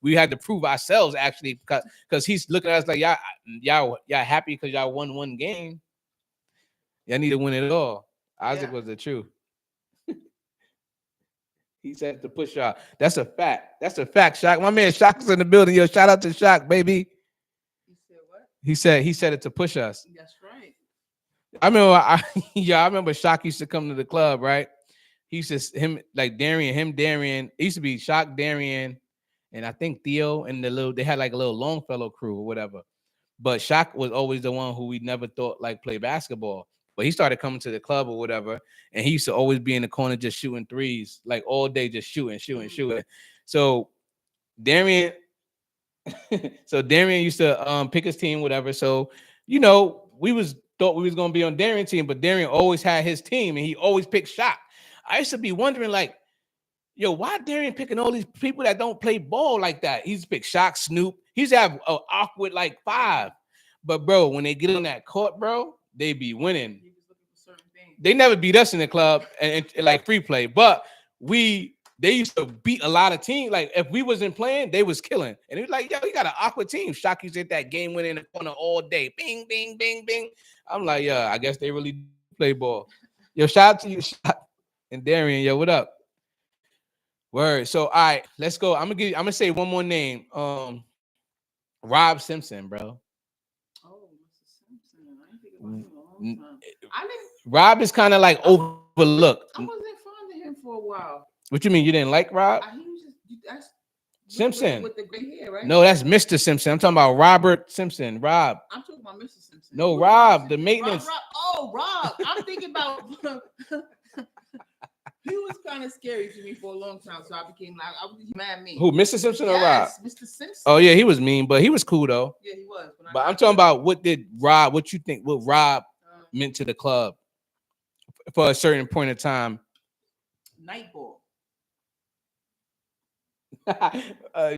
we had to prove ourselves actually, because he's looking at us like, y'all happy because y'all won one game. Y'all need to win it all. Isaac was the truth. He said to push y'all. That's a fact. Shock. My man Shock's in the building. Yo, shout out to Shock, baby. He said what? He said it to push us. That's right. I remember Shock used to come to the club, right? He used to Darian. It used to be Shock, Darian, and I think Theo and they had like a little Longfellow crew or whatever. But Shock was always the one who we never thought like play basketball. But he started coming to the club or whatever, and he used to always be in the corner just shooting threes, like all day, just shooting. So Darian used to pick his team, whatever. So we thought we was gonna be on Darian's team, but Darian always had his team, and he always picked Shock. I used to be wondering, like, yo, why Darian picking all these people that don't play ball like that? He's picked Shock, Snoop. He's have an awkward like 5, but bro, when they get on that court, bro, they be winning. They never beat us in the club and like free play, but they used to beat a lot of teams. Like if we wasn't playing, they was killing. And it was like, yo, you got an awkward team. Shock used to hit that game winning in the corner all day. Bing, bing, bing, bing. I'm like, yeah, I guess they really play ball. Yo, shout out to you, Shock. And Darian, yo, what up? Word. So, all right, let's go. I'm gonna say one more name. Rob Simpson, bro. Oh, Mr. Simpson. I didn't think about him a long time. Rob is kind of like overlooked. I wasn't fond of him for a while. What you mean? You didn't like Rob? That's Simpson with the gray hair, right? No, that's Mr. Simpson. I'm talking about Robert Simpson. Rob. I'm talking about Mr. Simpson. No, Rob, the maintenance. Rob. I'm thinking about. He was kind of scary to me for a long time, so I became like, I was mad mean. Who, Mr. Simpson or Rob? Yes, Mr. Simpson. Oh yeah, he was mean, but he was cool though. Yeah, he was. But I'm talking about what you think what Rob meant to the club for a certain point of time. Nightball.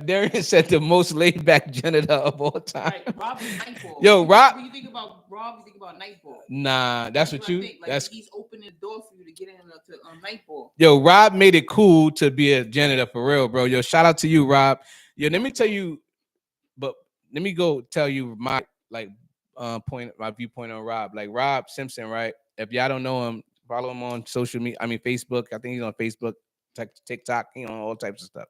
Darian said the most laid back janitor of all time. Right, Rob is Nightball. Yo, Rob. When you think about Rob, you think about Nightball. Nah, that's what you. Think. Like, that's he's opening the door for you to get in to Nightball. Yo, Rob made it cool to be a janitor for real, bro. Yo, shout out to you, Rob. Yo, let me tell you, but let me go tell you my my viewpoint on Rob. Like Rob Simpson, right? If y'all don't know him, follow him on social media. I mean, Facebook. I think he's on Facebook, TikTok. He on all types of stuff.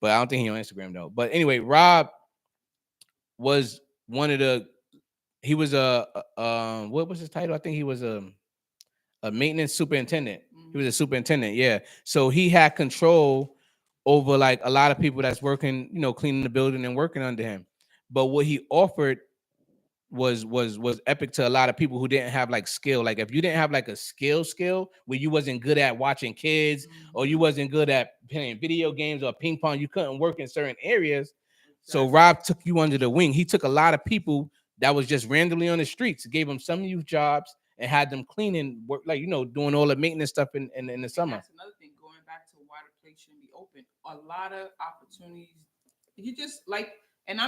But I don't think he's on Instagram though. But anyway, Rob was one of the. He was what was his title? I think he was a maintenance superintendent. He was a superintendent, yeah. So he had control over like a lot of people that's working, cleaning the building and working under him. But what he offered was epic to a lot of people who didn't have like skill. Like if you didn't have like a skill where you wasn't good at watching kids or you wasn't good at playing video games or ping pong, you couldn't work in certain areas. So Rob took you under the wing. He took a lot of people that was just randomly on the streets, gave them some youth jobs and had them cleaning work, like doing all the maintenance stuff in the summer. That's another thing. Going back to why the place shouldn't be open. A lot of opportunities. You just like. And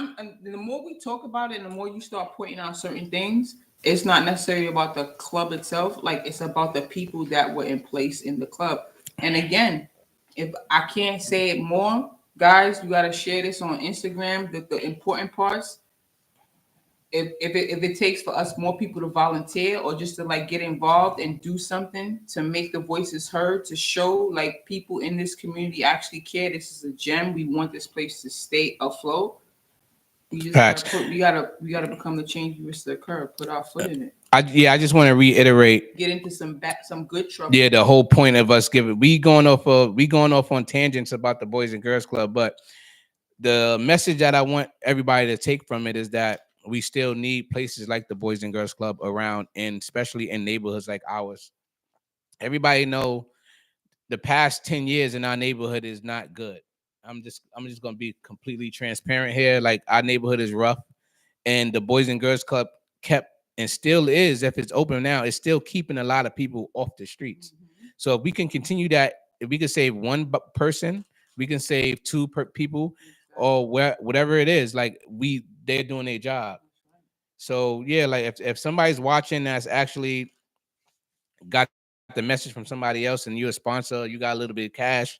the more we talk about it, and the more you start pointing out certain things, it's not necessarily about the club itself. Like it's about the people that were in place in the club. And again, if I can't say it more, guys, you got to share this on Instagram. The important parts. If it takes for us more people to volunteer or just to like get involved and do something to make the voices heard, to show like people in this community actually care. This is a gem. We want this place to stay afloat. We gotta become the change we wish to occur. Put our foot in it. I just want to reiterate. Get into some good trouble. Yeah, the whole point of us we going off on tangents about the Boys and Girls Club, but the message that I want everybody to take from it is that we still need places like the Boys and Girls Club around, and especially in neighborhoods like ours. Everybody know the past 10 years in our neighborhood is not good. I'm just gonna be completely transparent here. Like our neighborhood is rough, and the Boys and Girls Club kept and still is, if it's open now, it's still keeping a lot of people off the streets. Mm-hmm. So if we can continue that, if we can save one person, we can save two people, or whatever it is. Like they're doing their job. So yeah, like if somebody's watching that's actually got the message from somebody else and you're a sponsor, you got a little bit of cash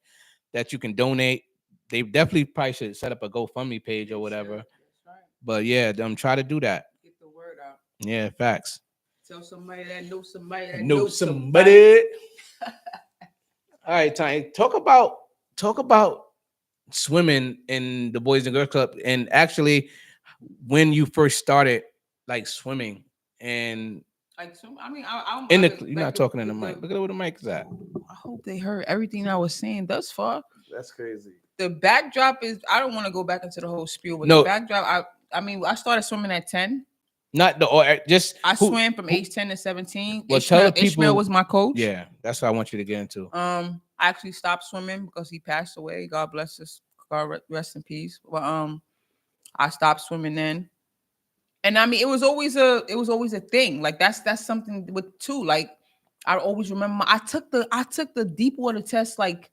that you can donate, they definitely probably should set up a GoFundMe page or whatever. That's right. But yeah, try to do that. Get the word out. Yeah, facts. Tell somebody that knows somebody that knows somebody. All right, Tiny, talk about swimming in the Boys and Girls Club, and actually when you first started like swimming and like swim. I mean, I'm in the you're not talking in the mic. Look at where the mic is at. I hope they heard everything I was saying thus far. That's crazy. The backdrop is. I don't want to go back into the whole spiel, but the backdrop. I started swimming at 10. Not the or just I swam from age 10 to 17. Well, tell people, Ishmael was my coach. Yeah, that's what I want you to get into. I actually stopped swimming because he passed away. God bless us. God rest in peace. But I stopped swimming then. And I mean, it was always a thing. Like that's something with too. Like I always remember I took the deep water test like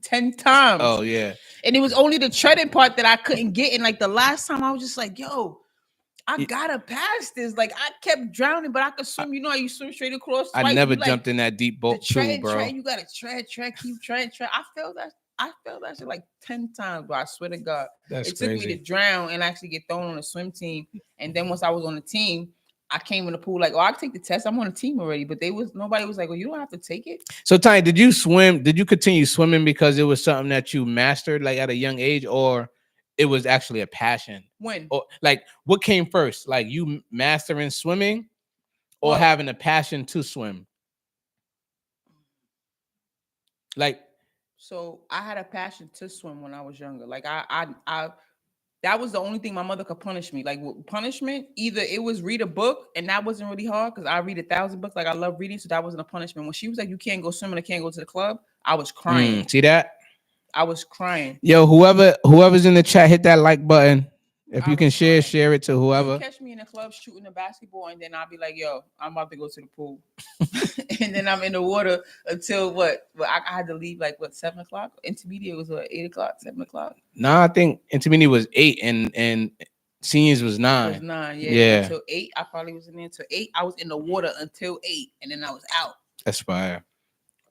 10 times. Oh yeah. And it was only the treading part that I couldn't get. And like the last time I was just like, yo, I gotta pass this. Like I kept drowning, but I could swim. You know how you swim straight across. I never jumped in that deep boat too, bro. You gotta tread, keep tread. I felt that shit like 10 times, bro. I swear to God. That's crazy. Took me to drown and actually get thrown on a swim team. And then once I was on the team, I came in the pool like, oh, I can take the test. I'm on a team already. But nobody was like, well, you don't have to take it. So Tiny, did you swim? Did you continue swimming because it was something that you mastered like at a young age, or it was actually a passion? When? Or like what came first? Like you mastering swimming or having a passion to swim? Like so I had a passion to swim when I was younger. Like I That was the only thing my mother could punish me. Like with punishment, either it was read a book, and that wasn't really hard because I read 1,000 books. Like I love reading, so that wasn't a punishment. When she was like, "You can't go swimming, I can't go to the club," I was crying. See that? I was crying. Yo, whoever's in the chat, hit that like button. If I you can was share crying. it to You whoever. catch me in the club shooting a basketball, and then I'll be like, "Yo, I'm about to go to the pool," and then I'm in the water until what? Well, I had to leave like what 7 o'clock. Intermediate was what 8 o'clock, 7 o'clock. Nah, I think intermediate was 8 and seniors was It 9. was 9, yeah. Yeah. Until 8, I probably was in there until 8. I was in the water until 8, and then I was out. That's fire.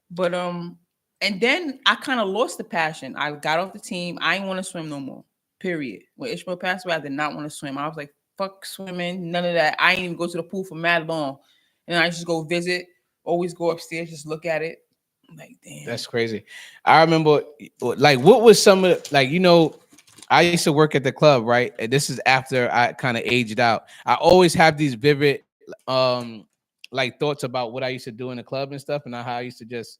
But and then I kind of lost the passion. I got off the team. I didn't want to swim no more. Period. When Ishmael passed away, I did not want to swim. I was like, fuck swimming, none of that. I didn't even go to the pool for mad long. And I just go visit, always go upstairs, just look at it. I'm like, damn. That's crazy. I remember, like, what was some of, like, you know, I used to work at the club, right? And this is after I kind of aged out. I always have these vivid, like, thoughts about what I used to do in the club and stuff, and how I used to just,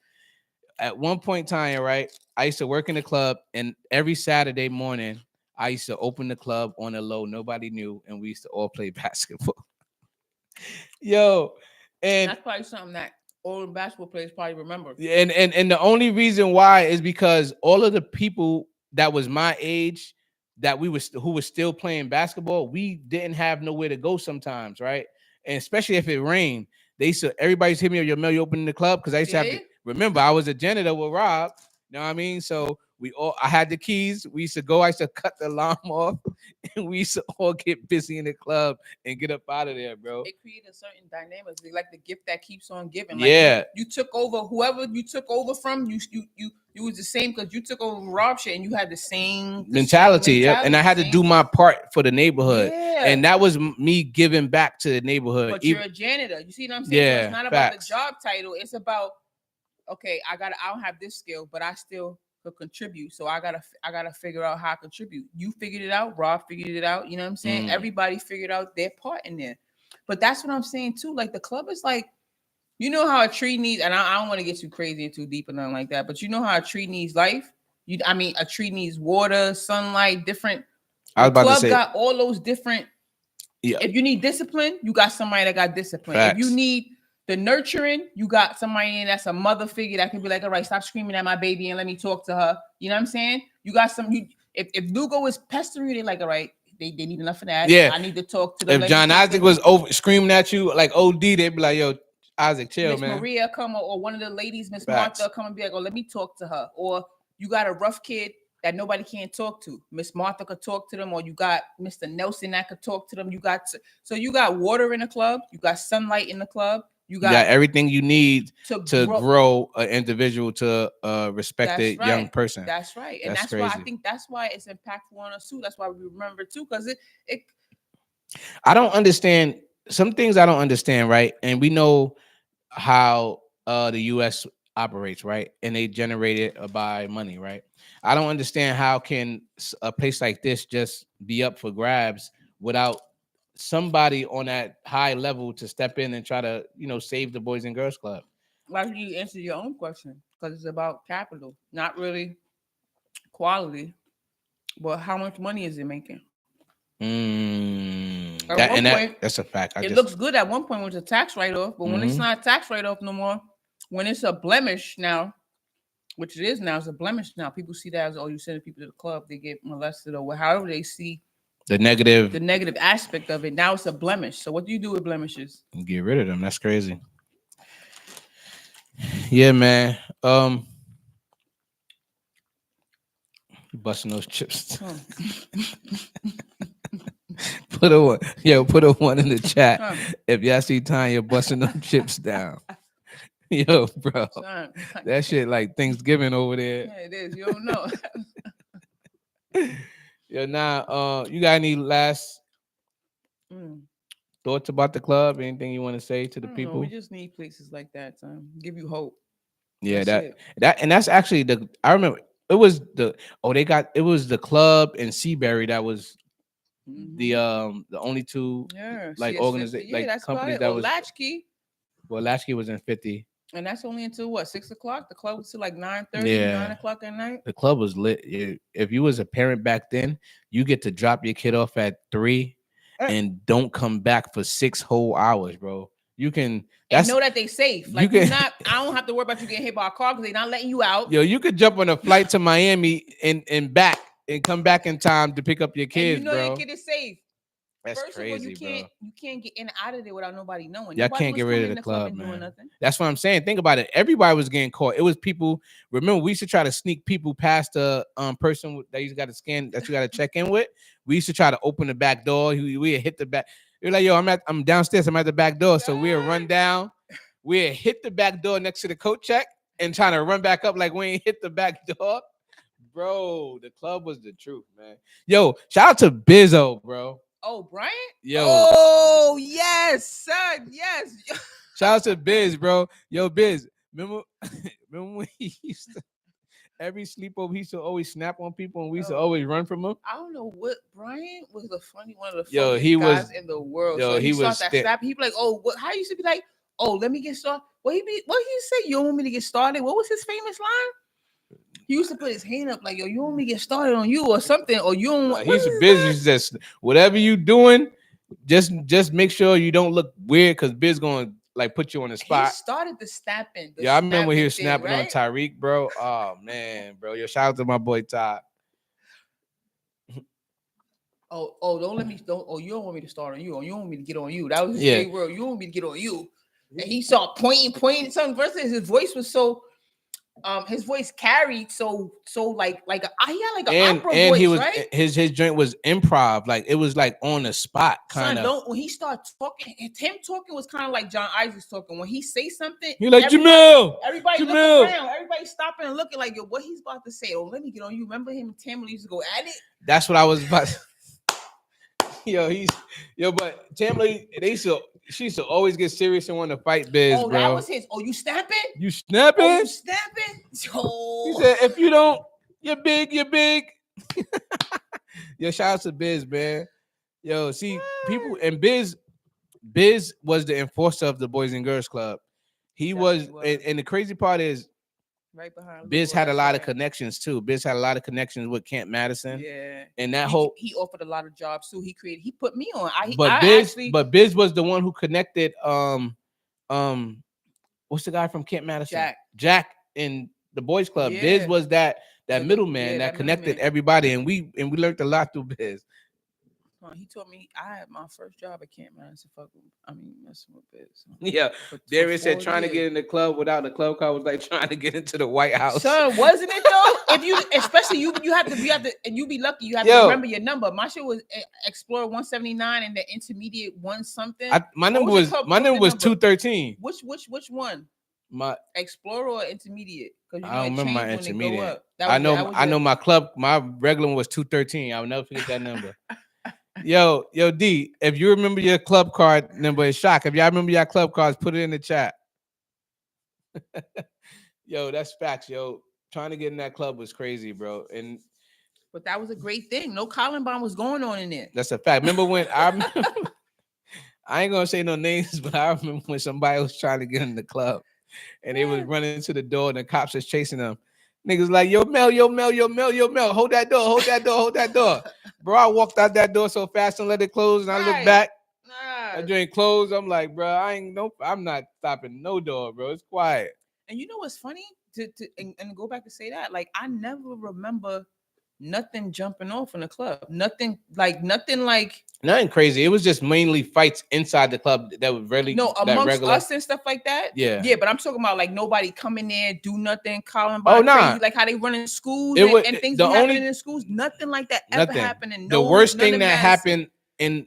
at one point in time, right? I used to work in the club, and every Saturday morning, I used to open the club on the low. Nobody knew, and we used to all play basketball. Yo, and that's probably something that all the basketball players probably remember. And the only reason why is because all of the people that was my age that who was still playing basketball, we didn't have nowhere to go sometimes, right? And especially if it rained, everybody's hit me up, your mail, you opening the club, because I used to have to remember I was a janitor with Rob. You know what I mean? So I had the keys. We used to go. I used to cut the alarm off, and we used to all get busy in the club and get up out of there, bro. It created a certain dynamic. It's like the gift that keeps on giving. Like yeah, you took over whoever you took over from. You was the same because you took over Rob shit, and you had the same mentality. Yep. And I had to do my part for the neighborhood, and that was me giving back to the neighborhood. But you're a janitor. You see what I'm saying? Yeah, so it's not about the job title. It's about, okay, I don't have this skill, but I still could contribute. So I gotta figure out how I contribute. You figured it out. Rob figured it out. You know what I'm saying? Everybody figured out their part in there. But that's what I'm saying too. Like the club is like, you know how a tree needs, and I don't want to get too crazy and too deep or nothing like that, but you know how a tree needs life? A tree needs water, sunlight, different. The club got all those different. Yeah. If you need discipline, you got somebody that got discipline. Facts. If you need the nurturing, you got somebody in that's a mother figure that can be like, all right, stop screaming at my baby and let me talk to her. You know what I'm saying? You got if Lugo is pestering you, they're like, all right, they need enough of that. Yeah. I need to talk to them. If John Isaac was over screaming at you like OD, they'd be like, yo, Isaac, chill, Miss man. Maria come or one of the ladies, Miss Martha, come and be like, oh, let me talk to her. Or you got a rough kid that nobody can talk to. Miss Martha could talk to them, or you got Mr. Nelson that could talk to them. You got water in the club, you got sunlight in the club, you got everything you need to grow an individual to a respected young person. That's right. And that's why I think that's why it's impactful on us too. That's why we remember too, because it I don't understand some things. I don't understand, right? And we know how the US operates, right? And they generate it by money, right? I don't understand how can a place like this just be up for grabs without somebody on that high level to step in and try to, save the Boys and Girls Club. Like you answered your own question, because it's about capital, not really quality, but how much money is it making? That's a fact. It looks good at one point when it's a tax write-off, but when it's not a tax write-off no more, when it's a blemish now, which it is now, it's a blemish now. People see that as, oh, you send people to the club, they get molested, or however they see the negative aspect of it. Now it's a blemish. So what do you do with blemishes? Get rid of them. That's crazy. Yeah, man. You busting those chips. Put a one in the chat. If y'all see Tanya busting them chips down. Yo, bro. That shit like Thanksgiving over there. Yeah, it is. You don't know. Yo, now, you got any last thoughts about the club? Anything you want to say to the people? We just need places like that to give you hope. Yeah, that's actually I remember it was the club in Seabury that was the only two like organizations, like companies that was Latchkey. Well, Latchkey was in 50. And that's only until what, 6 o'clock? The club was till like 9:30, Yeah. 9 o'clock at night. The club was lit. If you was a parent back then, you get to drop your kid off at 3 and don't come back for 6 whole hours, bro. You can And know that they safe. Like you you can- not, I don't have to worry about you getting hit by a car because they're not letting you out. Yo, you could jump on a flight to Miami and back and come back in time to pick up your kids, and you know bro. your kid is safe. That's First crazy, of all, you can't get in and out of there without nobody knowing. Y'all Nobody can't was get rid coming of in the club, and doing man. nothing. That's what I'm saying. Think about it. Everybody was getting caught. It was people. Remember, we used to try to sneak people past the person that you got to scan, that you got to check in with. We used to try to open the back door. We hit the back. You're like, yo, I'm downstairs. I'm at the back door. So we'll run down. We'll hit the back door next to the coat check and trying to run back up like we ain't hit the back door. Bro, the club was the truth, man. Yo, shout out to Bizzo, bro. Oh, Brian? Yo. Oh, yes, son. Yes. Shout out to Biz, bro. Yo, Biz. Remember when he used to every sleepover, he used to always snap on people and we used to always run from him? I don't know what Brian was one of the Yo, funniest he guys was- in the world. yo, So he was that snap. He'd be like, oh, what, how you used to be like, oh, let me get started. What he say? You don't want me to get started? What was his famous line? He used to put his hand up like, yo, you want me to get started on you or something, or you don't want. He's busy. He's just whatever you doing, just make sure you don't look weird because Biz gonna like put you on the He spot. started the snapping. Yeah, I remember when he was thing, snapping on right? Tyreek, bro. Oh man, bro. Yo, shout out to my boy Todd. Oh, don't let me. You don't want me to start on you. Or you don't want me to get on you. That was his Yeah. favorite word. You don't want me to get on you. And he saw pointing something versus his voice was so. His voice carried so like he had like an opera and voice, he was right? his joint was improv, like it was like on the spot, kind of. When he started talking, him talking was kind of like John Isaacs talking. When he say something, He like everybody Jamil. look around, everybody stopping and looking like, yo, what he's about to say. Oh, let me get on you. Remember him and Tamala used to go at it? That's what I was about. But Tamala, she used to always get serious and want to fight Biz, Oh, bro. that was his. Oh, you snapping? You snapping? Oh, you snapping? Oh. He said, if you don't, you're big. Yo, shout out to Biz, man. Yo, see, people and Biz was the enforcer of the Boys and Girls Club. He was. And the crazy part is, right behind Biz had a lot of connections too. Biz had a lot of connections with Camp Madison. Yeah. And that he offered a lot of jobs too. He put me on. But Biz was the one who connected what's the guy from Camp Madison? Jack in the Boys Club. Yeah. Biz was that middleman that connected middleman. everybody, and we learned a lot through Biz. He told me I had my first job at Camp Madison. Messing with Biz. Yeah, Darius said trying to get in the club without the club card was like trying to get into the White House. Son, wasn't it though? If you, especially you have to, and you be lucky. You have to remember your number. My shit was Explorer 179 and the intermediate one something. My number was 213. Which one? My Explorer or intermediate? I don't remember my intermediate. I know my club. My regular one was 213. I'll never forget that number. Yo, D, if you remember your club card number, it's shock. If y'all remember your club cards, put it in the chat. Yo, that's facts, yo. Trying to get in that club was crazy, bro. But that was a great thing. No Columbine was going on in there. That's a fact. Remember when I ain't gonna say no names, but I remember when somebody was trying to get in the club and they was running to the door and the cops was chasing them. Niggas like, yo, Mel, hold that door. Bro, I walked out that door so fast and let it close, and I look back. I joint closed. I'm like, bro, I'm not stopping no door, bro. It's quiet. And you know what's funny? And go back to say that, like, I never remember nothing jumping off in the club. Nothing crazy. It was just mainly fights inside the club that was really amongst us and stuff like that. Yeah. But I'm talking about like nobody coming there, do nothing, Columbine. Oh, nah. Crazy, like how they run in schools and things happening in schools. Nothing like that ever happened. And the worst thing that happened in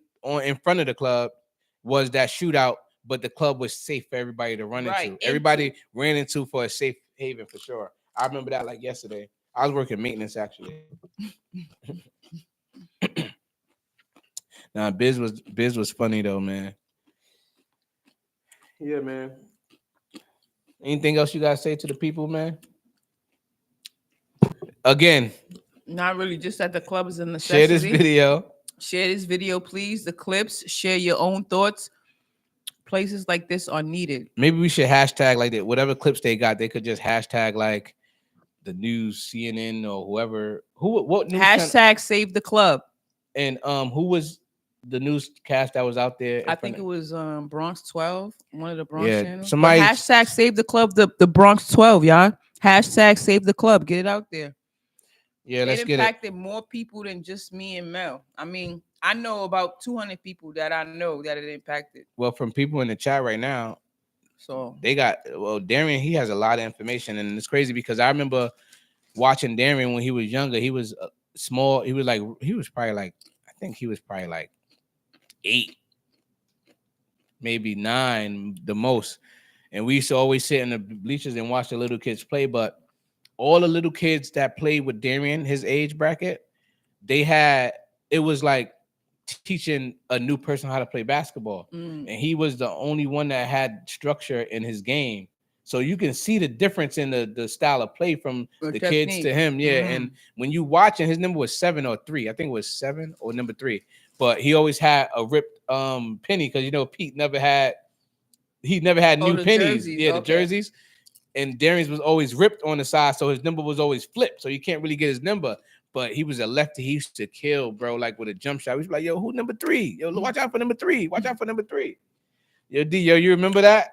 front of the club was that shootout, but the club was safe for everybody to run into. Everybody ran into for a safe haven for sure. I remember that like yesterday. I was working maintenance actually. Nah, Biz was funny though, man. Yeah, man. Anything else you guys say to the people, man? Again, not really. Just that the club is a necessity. Share this video, please. The clips. Share your own thoughts. places like this are needed. Maybe we should hashtag like that. Whatever clips they got, they could just hashtag like the news, CNN, or whoever. What news channel? Hashtag save the club. And who was the newscast that was out there? I think it was Bronx 12, one of the Bronx Yeah, channels. somebody- But hashtag save the club, the Bronx 12, y'all. Hashtag save the club. Get it out there. Yeah, let's It get it. impacted more people than just me and Mel. I mean, I know about 200 people that I know that it impacted. Well, from people in the chat right now, So they got, well, Darian, he has a lot of information, and it's crazy because I remember watching Darian when he was younger. He was small. He was probably like, I think he was probably like 8, maybe 9 the most. And we used to always sit in the bleachers and watch the little kids play. But all the little kids that played with Darian, his age bracket, it was like teaching a new person how to play basketball. And he was the only one that had structure in his game. So you can see the difference in the style of play from the kids to him. Yeah. And when you watching, his number was 7 or 3. I think it was 7 or number 3. But he always had a ripped penny because Pete never had new pennies. Jerseys. Yeah, the jerseys. And Darian's was always ripped on the side, so his number was always flipped. So you can't really get his number. But he was a lefty. He used to kill, bro, like with a jump shot. We was like, yo, who number 3? Yo, watch out for number 3. Watch out for number 3. Yo, D, you remember that?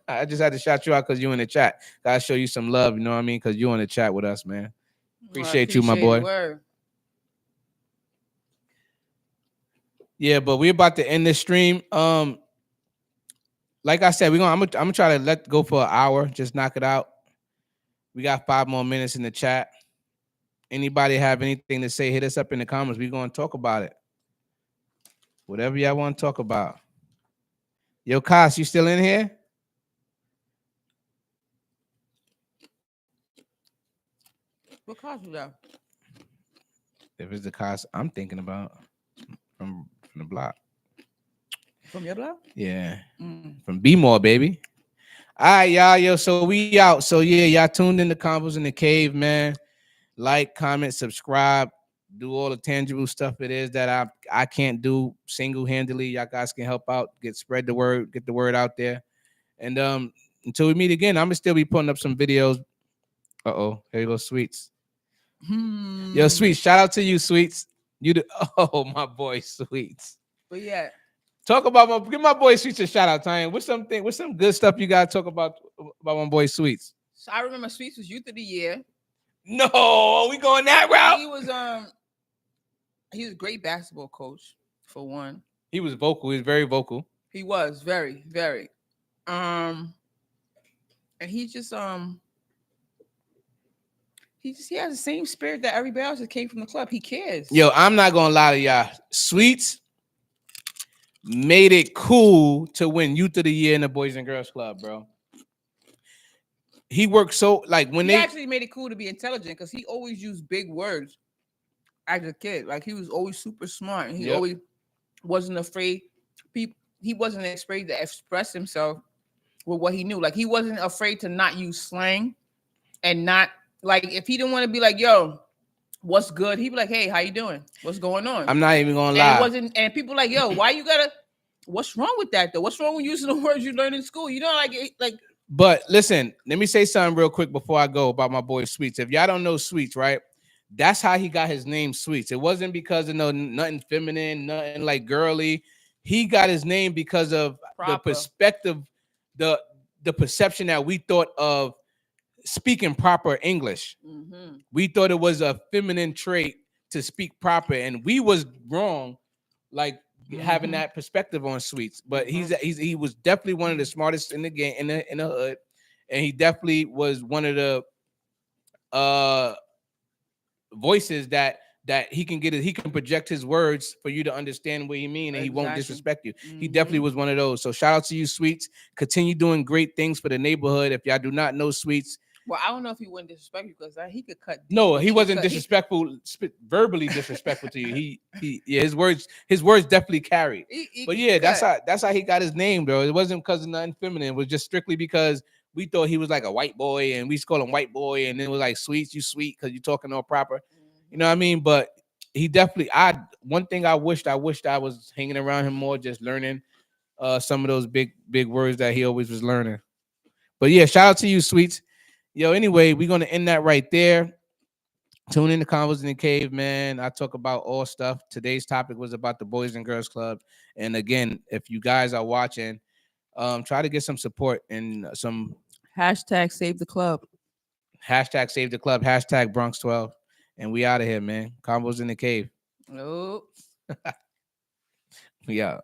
I just had to shout you out because you in the chat. Gotta show you some love, you know what I mean? Because you in the chat with us, man. Appreciate you, my boy. Yeah, but we're about to end this stream. Like I said, I'm gonna try to let go for an hour, just knock it out. We got 5 more minutes in the chat. Anybody have anything to say, hit us up in the comments. We're gonna talk about it. Whatever y'all want to talk about. Yo, Kos, you still in here? What Kos was that? If it's the Kos I'm thinking about from the block. From your block? Yeah. From B-More, baby. All right, y'all. Yo, so we out. So yeah, y'all tuned in to Convos in the Cave, man. Like, comment, subscribe, do all the tangible stuff it is that I can't do single-handedly. Y'all guys can help out, spread the word, get the word out there. And until we meet again, I'm gonna still be putting up some videos. Here you go, Sweets. Yo, Sweets, shout out to you, Sweets. My boy, Sweets. But yeah. Talk about give my boy Sweets a shout out, Tanya. What's some good stuff you gotta talk about my boy Sweets? So I remember Sweets was Youth of the Year. No, are we going that route? He was a great basketball coach, for one. He was vocal, he was very vocal. He was very, very. And he just he has the same spirit that everybody else that came from the club. He cares. Yo, I'm not gonna lie to y'all. Sweets made it cool to win Youth of the Year in the Boys and Girls Club, bro. He worked so he actually made it cool to be intelligent because he always used big words as a kid. Like he was always super smart. And he always wasn't afraid. He wasn't afraid to express himself with what he knew. Like he wasn't afraid to not use slang and not like if he didn't want to be like, yo, what's good? He'd be like, hey, how you doing? What's going on? I'm not even gonna lie. And people like, yo, why you gotta? What's wrong with that though? What's wrong with using the words you learn in school? You know, like. But listen, let me say something real quick before I go about my boy Sweets. If y'all don't know Sweets, right? That's how he got his name Sweets. It wasn't because of nothing feminine, nothing like girly. He got his name because of the perspective, the perception that we thought of speaking proper English. We thought it was a feminine trait to speak proper, and we was wrong, like having that perspective on Sweets. But he was definitely one of the smartest in the game in the hood, and he definitely was one of the voices that he can get. He can project his words for you to understand what he mean, and he won't disrespect you. He definitely was one of those. So shout out to you, Sweets. Continue doing great things for the neighborhood. If y'all do not know Sweets. Well, I don't know if he wouldn't disrespect you because he could cut. No, he wasn't disrespectful, verbally disrespectful to you. His words definitely carried. But yeah, that's how he got his name, bro. It wasn't because of nothing feminine. It was just strictly because we thought he was like a white boy, and we used to call him white boy, and then it was like Sweets, you sweet because you're talking all proper. You know what I mean? But he definitely. One thing I wished I was hanging around him more, just learning some of those big words that he always was learning. But yeah, shout out to you, Sweets. Yo, anyway, we're gonna end that right there. Tune in to Convos in the Cave, man. I talk about all stuff. Today's topic was about the Boys and Girls Club. And again, if you guys are watching, try to get some support and some Hashtag save the club. hashtag save the club, hashtag Bronx 12. And we out of here, man. Convos in the Cave. Oh. We out.